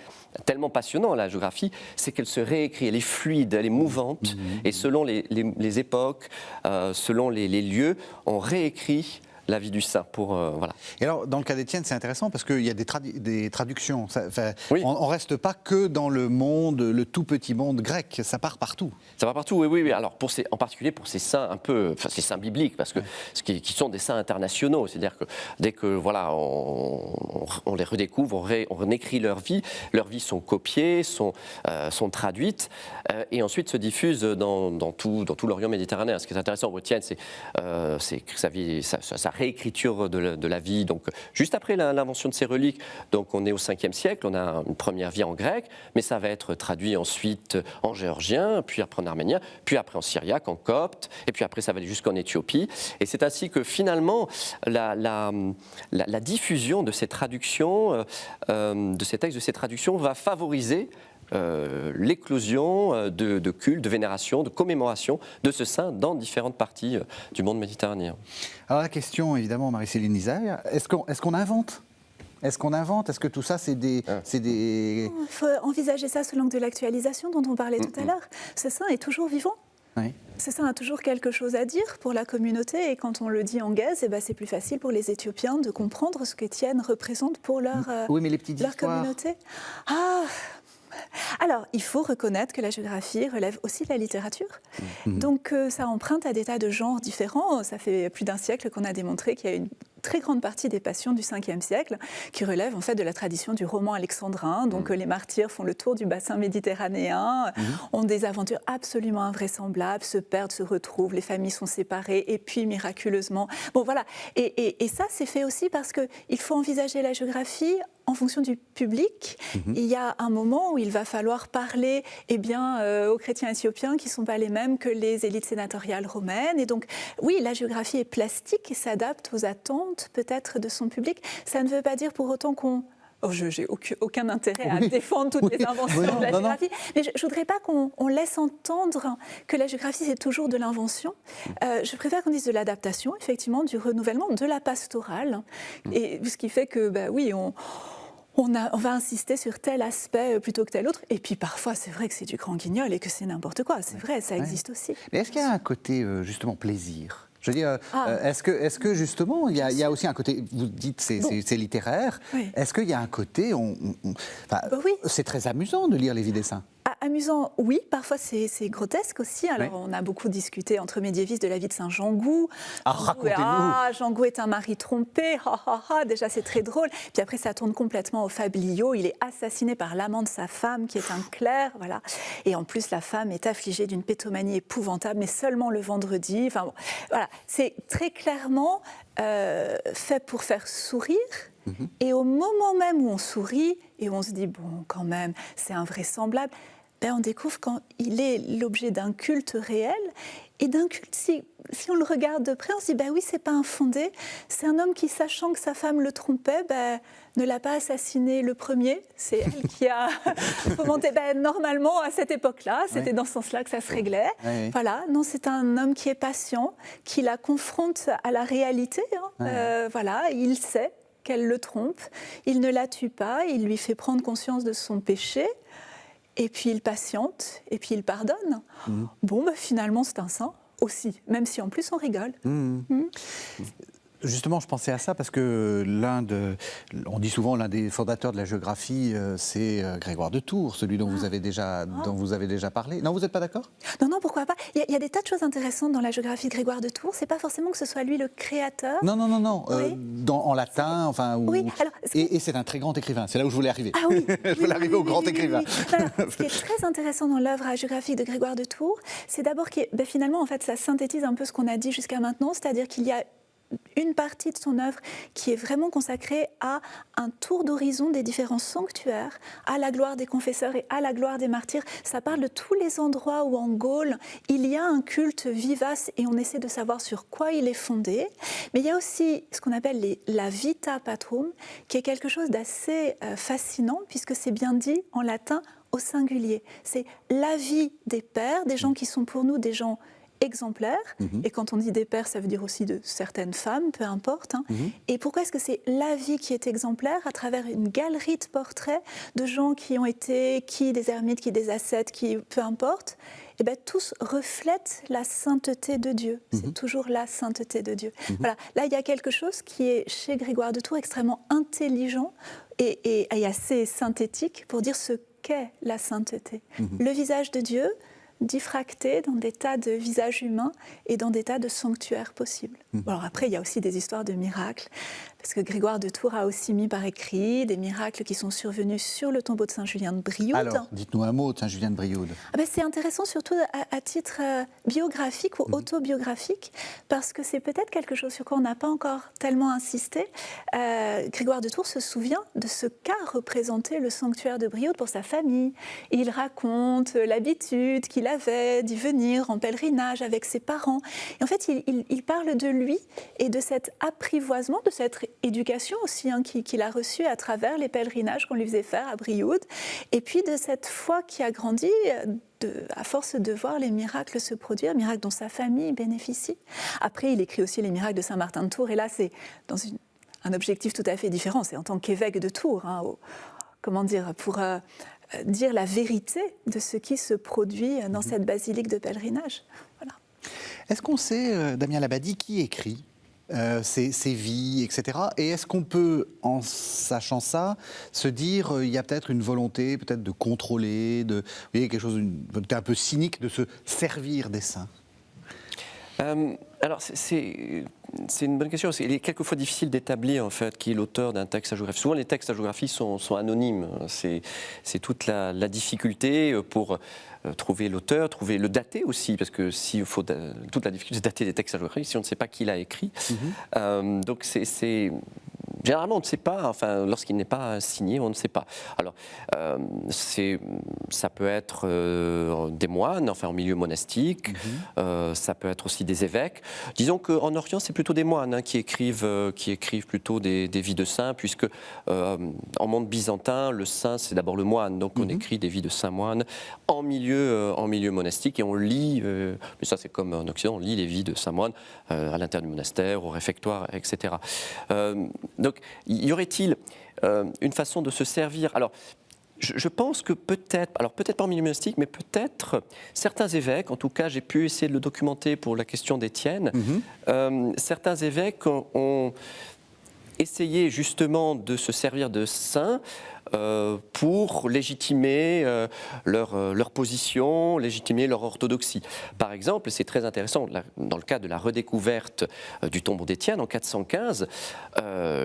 tellement passionnant, la géographie, c'est qu'elle se réécrit, elle est fluide, elle est mouvante, et selon les époques, selon les lieux, on réécrit la vie du saint. Voilà. Et alors, dans le cas d'Étienne, c'est intéressant parce qu'il y a des traductions. Oui. On ne reste pas que dans le tout petit monde grec, ça part partout. Ça part partout, oui. Alors, en particulier pour ces saints ces saints bibliques, parce que qui sont des saints internationaux, c'est-à-dire que dès que on les redécouvre, on écrit leur vie sont copiées, sont traduites, et ensuite se diffusent dans tout l'Orient méditerranéen. Ce qui est intéressant pour Étienne, c'est sa réécriture de la vie, donc juste après l'invention de ces reliques. Donc on est au 5e siècle, on a une première vie en grec, mais ça va être traduit ensuite en géorgien, puis après en arménien, puis après en syriaque, en copte, et puis après ça va aller jusqu'en Éthiopie. Et c'est ainsi que finalement la diffusion de ces traductions, de ces textes, de ces traductions va favoriser l'éclosion de cultes, de vénération, de commémoration de ce saint dans différentes parties du monde méditerranéen. Alors la question, évidemment, Marie-Céline Lizaille, est-ce qu'on invente ? Est-ce que tout ça, c'est des... Il faut envisager ça sous l'angle de l'actualisation dont on parlait tout à l'heure. Ce saint est toujours vivant. Oui. Ce saint a toujours quelque chose à dire pour la communauté, et quand on le dit en gaze, c'est plus facile pour les Éthiopiens de comprendre ce qu'Étienne représente pour leur communauté. Alors, il faut reconnaître que la géographie relève aussi de la littérature. Donc, ça emprunte à des tas de genres différents. Ça fait plus d'un siècle qu'on a démontré qu'il y a une très grande partie des passions du 5e siècle qui relèvent en fait de la tradition du roman alexandrin. Donc, les martyrs font le tour du bassin méditerranéen, ont des aventures absolument invraisemblables, se perdent, se retrouvent, les familles sont séparées, et puis miraculeusement... Bon, voilà. Et ça, c'est fait aussi parce qu'il faut envisager la géographie en fonction du public. Il y a un moment où il va falloir parler aux chrétiens éthiopiens qui ne sont pas les mêmes que les élites sénatoriales romaines. Et donc, oui, la géographie est plastique et s'adapte aux attentes peut-être de son public. Ça ne veut pas dire pour autant qu'on... je n'ai aucun intérêt à défendre toutes les inventions de la géographie, mais je ne voudrais pas qu'on laisse entendre que la géographie, c'est toujours de l'invention. Je préfère qu'on dise de l'adaptation, effectivement, du renouvellement, de la pastorale. Et ce qui fait que, on va insister sur tel aspect plutôt que tel autre. Et puis parfois, c'est vrai que c'est du grand guignol et que c'est n'importe quoi. C'est vrai, ça existe aussi. Mais est-ce qu'il y a un côté, justement, plaisir ? Je veux dire, est-ce que justement, il y a aussi un côté, vous dites c'est littéraire, est-ce qu'il y a un côté, c'est très amusant de lire les vies des saints ? Amusant, oui, parfois c'est grotesque aussi. Alors on a beaucoup discuté entre médiévistes de la vie de Saint Jean-Gou. Racontez-nous. Jean-Gou est un mari trompé, déjà c'est très drôle. Puis après ça tourne complètement au fabliau, il est assassiné par l'amant de sa femme qui est un clerc, voilà. Et en plus la femme est affligée d'une pétomanie épouvantable, mais seulement le vendredi. Enfin bon, voilà, c'est très clairement fait pour faire sourire. Et au moment même où on sourit et où on se dit, bon, quand même, c'est invraisemblable, on découvre qu'il est l'objet d'un culte réel, et d'un culte, si on le regarde de près, on se dit, oui, c'est pas infondé, c'est un homme qui, sachant que sa femme le trompait, ne l'a pas assassiné le premier, c'est elle qui a fomenté. Normalement, à cette époque-là, c'était dans ce sens-là que ça se réglait. Oui. Voilà, non, c'est un homme qui est patient, qui la confronte à la réalité. Voilà, il sait qu'elle le trompe, il ne la tue pas, il lui fait prendre conscience de son péché. Et puis il patiente, et puis il pardonne. Finalement, c'est un saint aussi, même si en plus on rigole. Justement, je pensais à ça parce que on dit souvent l'un des fondateurs de la géographie, c'est Grégoire de Tours, celui dont vous avez déjà parlé. Non, vous n'êtes pas d'accord ? Non, pourquoi pas. Il y a des tas de choses intéressantes dans la géographie de Grégoire de Tours. C'est pas forcément que ce soit lui le créateur. Non. Oui. En latin, enfin. Oui. Alors, et c'est un très grand écrivain. C'est là où je voulais arriver. Ah oui. Je voulais arriver au grand écrivain. Alors, ce qui est très intéressant dans l'œuvre géographique de Grégoire de Tours, c'est d'abord que finalement, en fait, ça synthétise un peu ce qu'on a dit jusqu'à maintenant, c'est-à-dire qu'il y a une partie de son œuvre qui est vraiment consacrée à un tour d'horizon des différents sanctuaires, à la gloire des confesseurs et à la gloire des martyrs. Ça parle de tous les endroits où en Gaule, il y a un culte vivace et on essaie de savoir sur quoi il est fondé. Mais il y a aussi ce qu'on appelle la vita patrum, qui est quelque chose d'assez fascinant, puisque c'est bien dit en latin au singulier. C'est la vie des pères, des gens qui sont pour nous des gens exemplaires, et quand on dit des pères, ça veut dire aussi de certaines femmes, peu importe. Et pourquoi est-ce que c'est la vie qui est exemplaire à travers une galerie de portraits de gens qui ont été, qui des ermites, qui des ascètes, qui peu importe, et tous reflètent la sainteté de Dieu. C'est toujours la sainteté de Dieu. Voilà. Là, il y a quelque chose qui est chez Grégoire de Tours extrêmement intelligent et assez synthétique pour dire ce qu'est la sainteté. Le visage de Dieu, diffracté dans des tas de visages humains et dans des tas de sanctuaires possibles. Alors après, il y a aussi des histoires de miracles, parce que Grégoire de Tours a aussi mis par écrit des miracles qui sont survenus sur le tombeau de Saint-Julien de Brioude. Alors, dites-nous un mot de Saint-Julien de Brioude. C'est intéressant surtout à titre biographique ou autobiographique, parce que c'est peut-être quelque chose sur quoi on n'a pas encore tellement insisté. Grégoire de Tours se souvient de ce qu'a représenté le sanctuaire de Brioude pour sa famille. Il raconte l'habitude qu'il avait d'y venir en pèlerinage avec ses parents. Et en fait, il parle de lui et de cet apprivoisement, de cette éducation aussi qu'il a reçue à travers les pèlerinages qu'on lui faisait faire à Brioude, et puis de cette foi qui a grandi à force de voir les miracles se produire, miracles dont sa famille bénéficie. Après, il écrit aussi les miracles de Saint-Martin de Tours, et là, c'est dans un objectif tout à fait différent. C'est en tant qu'évêque de Tours, pour dire la vérité de ce qui se produit dans cette basilique de pèlerinage. Voilà. Est-ce qu'on sait, Damien Labadie, qui écrit ses vies, etc. Et est-ce qu'on peut, en sachant ça, se dire il y a peut-être une volonté peut-être de contrôler, quelque chose un peu cynique de se servir des saints? Alors, c'est une bonne question. Il est quelquefois difficile d'établir en fait qui est l'auteur d'un texte hagiographique. Souvent, les textes hagiographiques sont anonymes. C'est toute la difficulté pour trouver l'auteur, trouver le dater aussi, parce que s'il faut toute la difficulté de dater des textes hagiographiques, si on ne sait pas qui l'a écrit. Donc, généralement, on ne sait pas, enfin, lorsqu'il n'est pas signé, on ne sait pas. Alors, ça peut être des moines, enfin, en milieu monastique, ça peut être aussi des évêques. Disons qu'en Orient, c'est plutôt des moines qui écrivent plutôt des vies de saints, puisque en monde byzantin, le saint, c'est d'abord le moine, donc on écrit des vies de saints moines en milieu monastique, et on lit, mais ça c'est comme en Occident, on lit les vies de saints moines à l'intérieur du monastère, au réfectoire, etc. Donc, y aurait-il une façon de se servir? Alors, je pense que peut-être pas en milieu monastique, mais peut-être certains évêques, en tout cas j'ai pu essayer de le documenter pour la question d'Étienne, certains évêques ont essayé justement de se servir de saints pour légitimer leur position, légitimer leur orthodoxie. Par exemple, c'est très intéressant, dans le cas de la redécouverte du tombeau d'Étienne en 415,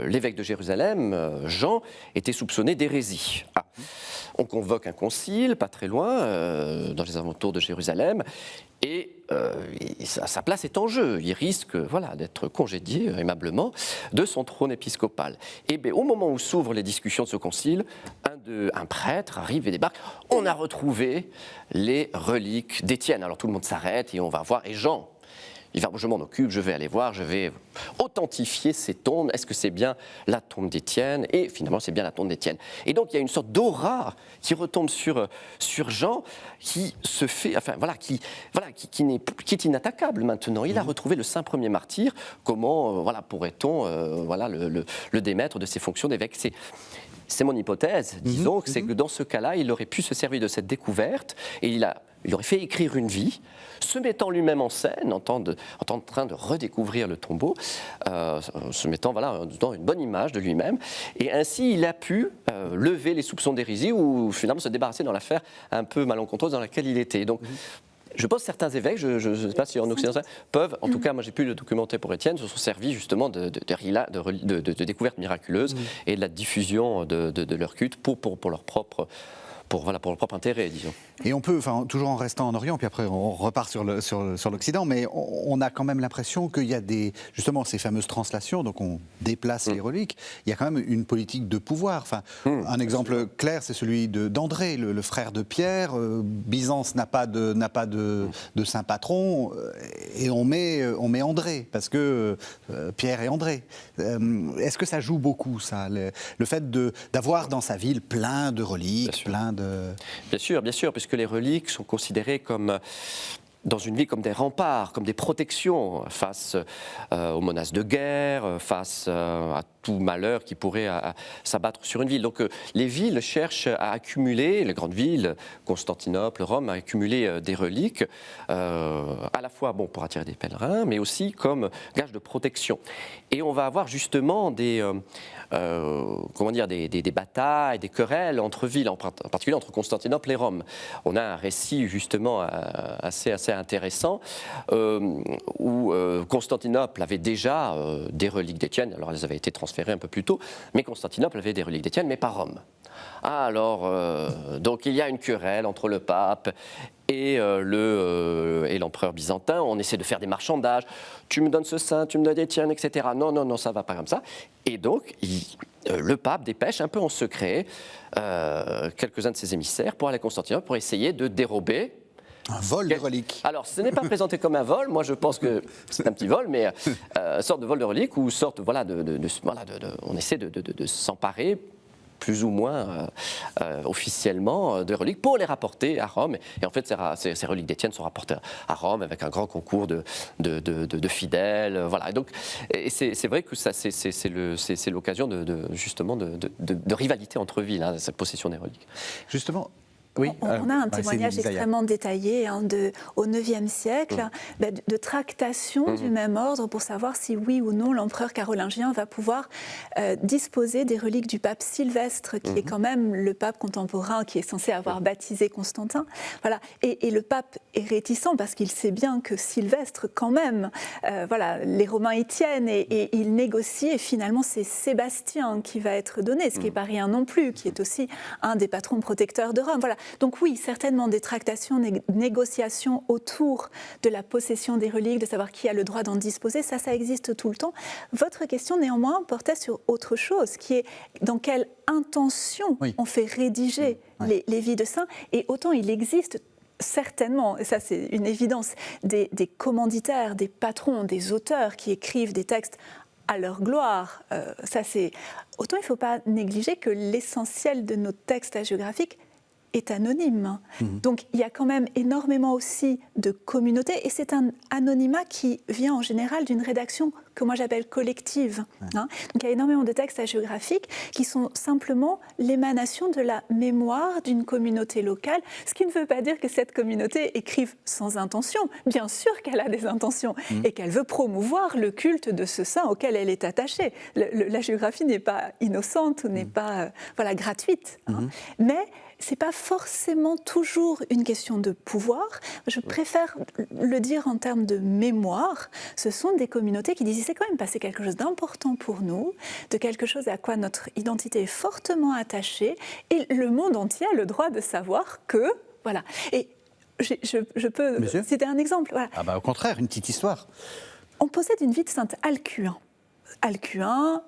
l'évêque de Jérusalem, Jean, était soupçonné d'hérésie. On convoque un concile, pas très loin, dans les alentours de Jérusalem, et sa place est en jeu. Il risque d'être congédié aimablement de son trône épiscopal. Et bien, au moment où s'ouvrent les discussions de ce concile, un prêtre arrive et débarque. On a retrouvé les reliques d'Étienne. Alors tout le monde s'arrête et on va voir. Et Jean, il va, je m'en occupe, je vais aller voir, je vais authentifier ces tombes. Est-ce que c'est bien la tombe d'Étienne? Et finalement, c'est bien la tombe d'Étienne. Et donc, il y a une sorte d'aura qui retombe sur Jean, qui se fait, qui est inattaquable maintenant. Il a retrouvé le saint premier martyr. Comment, pourrait-on, le démettre de ses fonctions d'évêque? C'est mon hypothèse, disons, c'est que dans ce cas-là, il aurait pu se servir de cette découverte et il aurait fait écrire une vie, se mettant lui-même en scène, en train de redécouvrir le tombeau, se mettant dans une bonne image de lui-même. Et ainsi, il a pu lever les soupçons d'hérésie ou finalement se débarrasser dans l'affaire un peu malencontreuse dans laquelle il était. Donc, je pense que certains évêques, je ne sais pas si en Occident, peuvent, en tout cas, moi j'ai pu le documenter pour Étienne, se sont servis justement de découvertes miraculeuses et de la diffusion de leur culte pour leur propre intérêt, disons. Et on peut, toujours en restant en Orient, puis après on repart sur l'Occident, mais on a quand même l'impression qu'il y a justement ces fameuses translations, donc on déplace les reliques, il y a quand même une politique de pouvoir. Un exemple clair, c'est celui d'André, le frère de Pierre. Byzance n'a pas de saint patron, et on met André, parce que Pierre et André. Est-ce que ça joue beaucoup, ça, le fait d'avoir dans sa ville plein de reliques, Bien sûr, puisque les reliques sont considérées comme, dans une ville, comme des remparts, comme des protections face aux menaces de guerre, face à tout malheur qui pourrait s'abattre sur une ville. Donc les villes cherchent à accumuler, les grandes villes, Constantinople, Rome, à accumuler des reliques, à la fois pour attirer des pèlerins, mais aussi comme gage de protection. Et on va avoir justement des batailles, des querelles entre villes, en particulier entre Constantinople et Rome. On a un récit justement assez intéressant où Constantinople avait déjà des reliques d'Étienne, alors elles avaient été transférées un peu plus tôt, mais Constantinople avait des reliques d'Étienne, mais pas Rome. Alors, donc il y a une querelle entre le pape et l'empereur byzantin. On essaie de faire des marchandages. Tu me donnes ce saint, tu me donnes Étienne, etc. Non, ça va pas comme ça. Et donc, le pape dépêche un peu en secret quelques-uns de ses émissaires pour aller à Constantinople pour essayer de dérober un vol de reliques. Alors, ce n'est pas présenté comme un vol. Moi, je pense que c'est un petit vol, mais sorte de vol de reliques ou sorte, on essaie de s'emparer plus ou moins officiellement de reliques pour les rapporter à Rome. Et en fait, ces reliques d'Étienne sont rapportées à Rome avec un grand concours de fidèles. Voilà. Et donc, c'est vrai que ça, c'est l'occasion justement de rivalité entre villes, cette possession des reliques. Justement. Oui, on a un témoignage extrêmement détaillé au IXe siècle de tractation du même ordre pour savoir si oui ou non l'empereur carolingien va pouvoir disposer des reliques du pape Sylvestre, qui est quand même le pape contemporain qui est censé avoir baptisé Constantin. Voilà. Et le pape est réticent parce qu'il sait bien que Sylvestre, quand même, les Romains y tiennent et il négocie et finalement c'est Sébastien qui va être donné, ce qui n'est pas rien non plus, qui est aussi un des patrons protecteurs de Rome. Voilà. Donc oui, certainement des tractations, négociations autour de la possession des reliques, de savoir qui a le droit d'en disposer, ça existe tout le temps. Votre question néanmoins portait sur autre chose, qui est dans quelle intention on fait rédiger les vies de saints, et autant il existe certainement, et ça c'est une évidence, des commanditaires, des patrons, des auteurs qui écrivent des textes à leur gloire. Autant il ne faut pas négliger que l'essentiel de nos textes hagiographiques est anonyme. Donc il y a quand même énormément aussi de communautés, et c'est un anonymat qui vient en général d'une rédaction que moi j'appelle collective. Donc il y a énormément de textes hagiographiques qui sont simplement l'émanation de la mémoire d'une communauté locale, ce qui ne veut pas dire que cette communauté écrive sans intention. Bien sûr qu'elle a des intentions et qu'elle veut promouvoir le culte de ce saint auquel elle est attachée. La hagiographie n'est pas innocente ou n'est pas gratuite. Mais c'est pas forcément toujours une question de pouvoir. Je préfère le dire en termes de mémoire. Ce sont des communautés qui disent il s'est quand même passé quelque chose d'important pour nous, de quelque chose à quoi notre identité est fortement attachée, et le monde entier a le droit de savoir que, voilà. Et je peux citer un exemple. Voilà. Ah bah, au contraire, une petite histoire. On possède une vie de sainte Alcuin. Alcuin,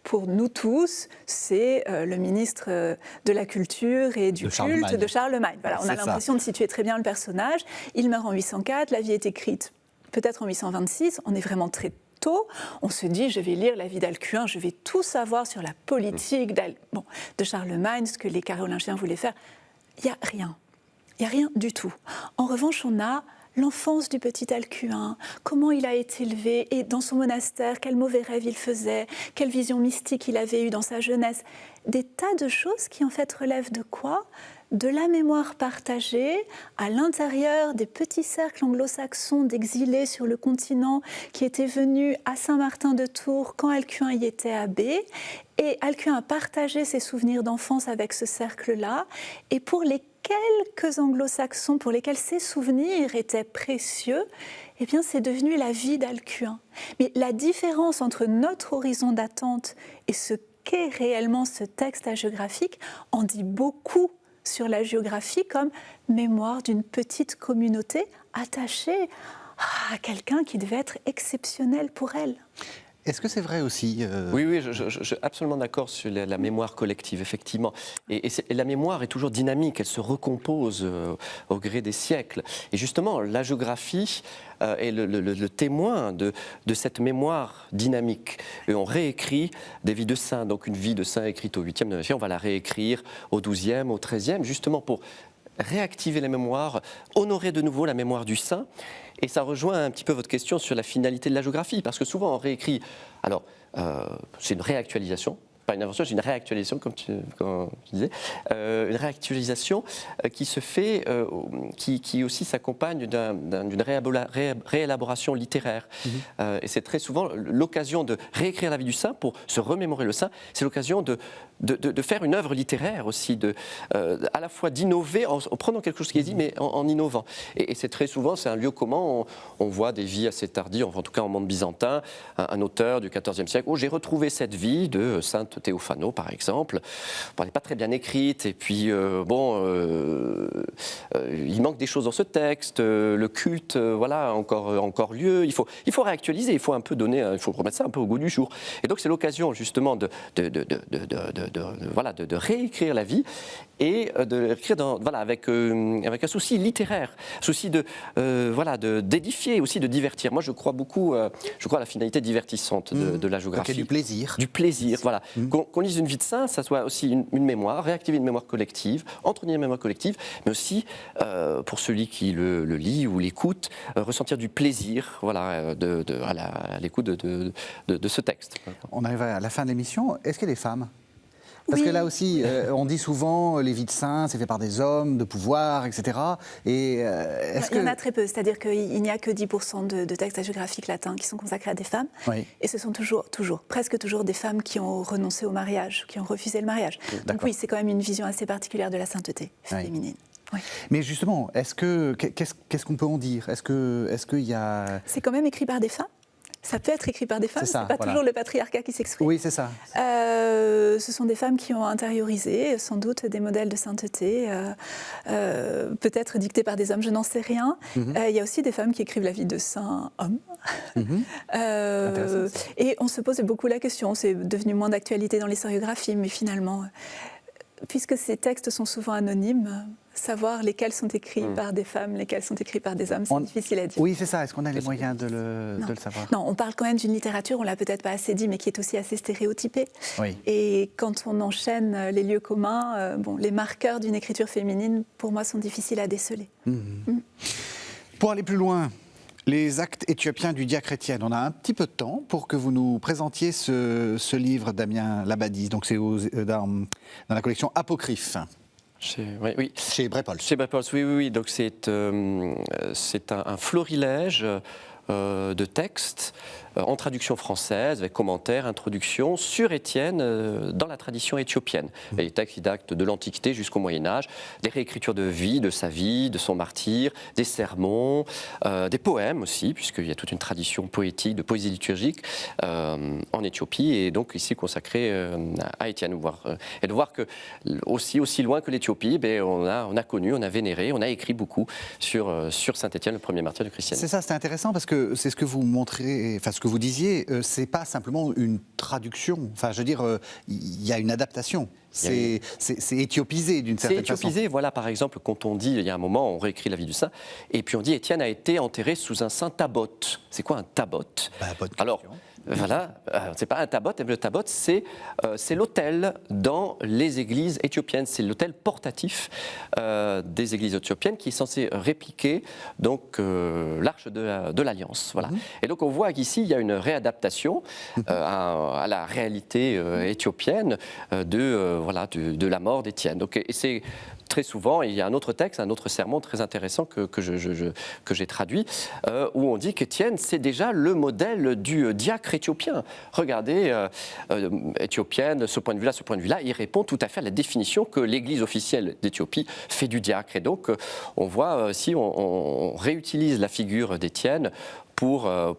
pour nous tous, c'est le ministre de la Culture et du culte de Charlemagne. Voilà, on a l'impression de situer très bien le personnage. Il meurt en 804, la vie est écrite peut-être en 826, on est vraiment très tôt. On se dit, je vais lire la vie d'Alcuin, je vais tout savoir sur la politique de Charlemagne, ce que les Carolingiens voulaient faire. Il n'y a rien. Il n'y a rien du tout. En revanche, on a l'enfance du petit Alcuin, comment il a été élevé, et dans son monastère, quels mauvais rêves il faisait, quelle vision mystique il avait eue dans sa jeunesse. Des tas de choses qui en fait relèvent de quoi ? De la mémoire partagée à l'intérieur des petits cercles anglo-saxons d'exilés sur le continent qui étaient venus à Saint-Martin de Tours quand Alcuin y était abbé. Et Alcuin a partagé ses souvenirs d'enfance avec ce cercle-là. Et pour les quelques anglo-saxons pour lesquels ces souvenirs étaient précieux, eh bien c'est devenu la vie d'Alcuin. Mais la différence entre notre horizon d'attente et ce qu'est réellement ce texte hagiographique en dit beaucoup sur la géographie comme mémoire d'une petite communauté attachée à quelqu'un qui devait être exceptionnel pour elle. Est-ce que c'est vrai aussi Oui, je suis absolument d'accord sur la mémoire collective, effectivement. Et la mémoire est toujours dynamique, elle se recompose au gré des siècles. Et justement, la géographie est le témoin de cette mémoire dynamique. Et on réécrit des vies de saints, donc une vie de saint écrite au 8e, 9e siècle, on va la réécrire au 12e, au 13e, justement pour réactiver la mémoire, honorer de nouveau la mémoire du saint. Et ça rejoint un petit peu votre question sur la finalité de la géographie, parce que souvent on réécrit, alors c'est une réactualisation, pas une invention, c'est une réactualisation comme tu disais, une réactualisation qui se fait, qui aussi s'accompagne d'une réélaboration littéraire. Et c'est très souvent l'occasion de réécrire la vie du saint pour se remémorer le saint, c'est l'occasion de faire une œuvre littéraire aussi, à la fois d'innover en prenant quelque chose qui est dit, mais en innovant. Et c'est très souvent, c'est un lieu commun, on voit des vies assez tardives, en tout cas en monde byzantin, un auteur du XIVe siècle, où j'ai retrouvé cette vie de sainte Théophano, par exemple. Elle n'est pas très bien écrite, et puis, il manque des choses dans ce texte, le culte, voilà, encore lieu. Il faut réactualiser, il faut un peu il faut remettre ça un peu au goût du jour. Et donc, c'est l'occasion, justement, de réécrire la vie et de l'écrire avec un souci littéraire, souci d'édifier, aussi de divertir. Moi, je crois beaucoup à la finalité divertissante de la géographie. Du plaisir. Du plaisir, voilà. Qu'on lise une vie de saint, ça soit aussi une mémoire, réactiver une mémoire collective, entretenir une mémoire collective, mais aussi, pour celui qui le lit ou l'écoute, ressentir du plaisir, voilà, à l'écoute de ce texte. On arrive à la fin de l'émission. Est-ce qu'il y a des femmes ? Parce que là aussi, on dit souvent les vies de saints, c'est fait par des hommes, de pouvoir, etc. Et, il y en a très peu, c'est-à-dire qu'il n'y a que 10% de textes hagiographiques latins qui sont consacrés à des femmes. Oui. Et ce sont presque toujours des femmes qui ont renoncé au mariage, qui ont refusé le mariage. Donc oui, c'est quand même une vision assez particulière de la sainteté féminine. Oui. Mais justement, qu'est-ce qu'on peut en dire ? Est-ce qu'il y a... C'est quand même écrit par des femmes. Ça peut être écrit par des femmes, c'est pas toujours le patriarcat qui s'exprime. Oui, c'est ça. Ce sont des femmes qui ont intériorisé sans doute des modèles de sainteté, peut-être dictés par des hommes, je n'en sais rien. Il y a aussi des femmes qui écrivent la vie de saints hommes. Et on se pose beaucoup la question, c'est devenu moins d'actualité dans l'historiographiie, mais finalement, puisque ces textes sont souvent anonymes, savoir lesquels sont écrits par des femmes, lesquels sont écrits par des hommes, c'est difficile à dire. Oui, c'est ça. Est-ce qu'on a les moyens de le savoir ? Non, on parle quand même d'une littérature, on ne l'a peut-être pas assez dit, mais qui est aussi assez stéréotypée. Oui. Et quand on enchaîne les lieux communs, les marqueurs d'une écriture féminine, pour moi, sont difficiles à déceler. Pour aller plus loin, les actes éthiopiens du Diacrétienne. On a un petit peu de temps pour que vous nous présentiez ce livre d'Amien Labadie. Donc c'est dans la collection Apocryphe. Chez Brepols. Chez Brepols, oui. Donc c'est un florilège de textes en traduction française, avec commentaires, introduction, sur Étienne dans la tradition éthiopienne. Et les textes qui datent de l'Antiquité jusqu'au Moyen-Âge, des réécritures de sa vie, de son martyre, des sermons, des poèmes aussi, puisqu'il y a toute une tradition poétique, de poésie liturgique en Éthiopie, et donc ici consacrée à Étienne. Et de voir que, aussi loin que l'Éthiopie, on a connu, on a vénéré, on a écrit beaucoup sur Saint-Étienne, le premier martyr du christianisme. C'est ça, c'est intéressant parce que c'est ce que vous montrez, enfin ce que vous disiez, c'est pas simplement une traduction. Enfin, je veux dire, il y a une adaptation. C'est éthiopisé d'une certaine façon. C'est éthiopisé, voilà, par exemple, quand on dit, il y a un moment, on réécrit la vie du saint, et puis on dit Étienne a été enterré sous un saint tabot. C'est quoi un tabot? Alors, voilà, c'est pas un tabot, le tabot, c'est l'autel dans les églises éthiopiennes, c'est l'autel portatif des églises éthiopiennes qui est censé répliquer donc l'arche de l'Alliance. Voilà. Et donc on voit qu'ici il y a une réadaptation à la réalité éthiopienne de la mort d'Étienne. Et c'est très souvent, il y a un autre texte, un autre sermon très intéressant que j'ai traduit, où on dit qu'Étienne, c'est déjà le modèle du diacre éthiopien. Regardez, éthiopienne, ce point de vue-là, il répond tout à fait à la définition que l'Église officielle d'Éthiopie fait du diacre. Et donc, on voit, si on réutilise la figure d'Étienne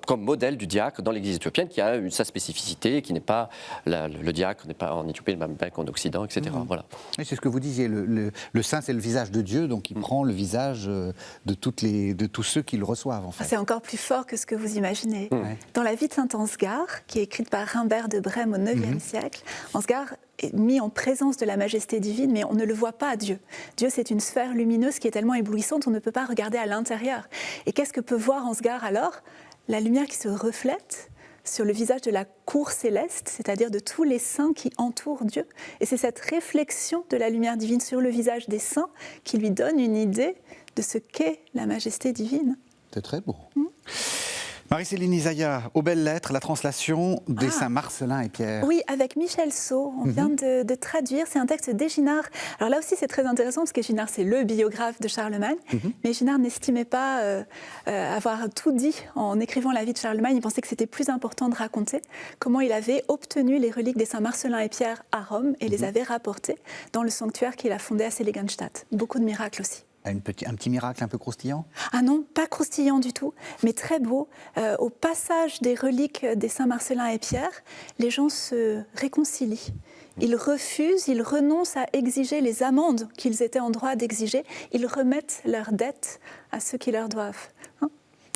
comme modèle du diacre dans l'Église éthiopienne, qui a sa spécificité, qui n'est pas le diacre n'est pas en Éthiopie, même qu'en Occident, etc. Voilà. Et c'est ce que vous disiez, le saint c'est le visage de Dieu, donc il prend le visage de tous ceux qui le reçoivent en fait. C'est encore plus fort que ce que vous imaginez. Dans la vie de saint Ansgar, qui est écrite par Humbert de Brême au IXe siècle, Ansgar est mis en présence de la majesté divine, mais on ne le voit pas, Dieu. Dieu, c'est une sphère lumineuse qui est tellement éblouissante, on ne peut pas regarder à l'intérieur. Et qu'est-ce que peut voir Ansgar alors? La lumière qui se reflète sur le visage de la cour céleste, c'est-à-dire de tous les saints qui entourent Dieu. Et c'est cette réflexion de la lumière divine sur le visage des saints qui lui donne une idée de ce qu'est la majesté divine. C'est très beau. Marie-Céline Isaïa, aux belles lettres, la translation des saints Marcellin et Pierre. Oui, avec Michel Sceaux, on vient de traduire, c'est un texte d'Éginard. Alors là aussi c'est très intéressant parce qu'Éginard c'est le biographe de Charlemagne, mais Éginard n'estimait pas avoir tout dit en écrivant la vie de Charlemagne, il pensait que c'était plus important de raconter comment il avait obtenu les reliques des saints Marcellin et Pierre à Rome et les avait rapportées dans le sanctuaire qu'il a fondé à Seligenstadt. Beaucoup de miracles aussi. Un petit miracle un peu croustillant? Ah non, pas croustillant du tout, mais très beau. Au passage des reliques des saints Marcellin et Pierre, les gens se réconcilient. Ils refusent, ils renoncent à exiger les amendes qu'ils étaient en droit d'exiger. Ils remettent leurs dettes à ceux qui leur doivent.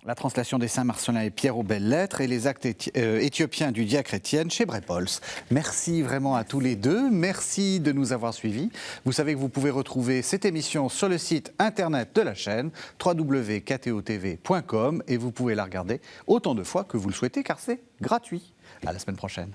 La translation des saints Marcellin et Pierre aux belles lettres et les actes éthiopiens du diacre Étienne chez Brepols. Merci vraiment à tous les deux. Merci de nous avoir suivis. Vous savez que vous pouvez retrouver cette émission sur le site internet de la chaîne www.ktotv.com et vous pouvez la regarder autant de fois que vous le souhaitez car c'est gratuit. À la semaine prochaine.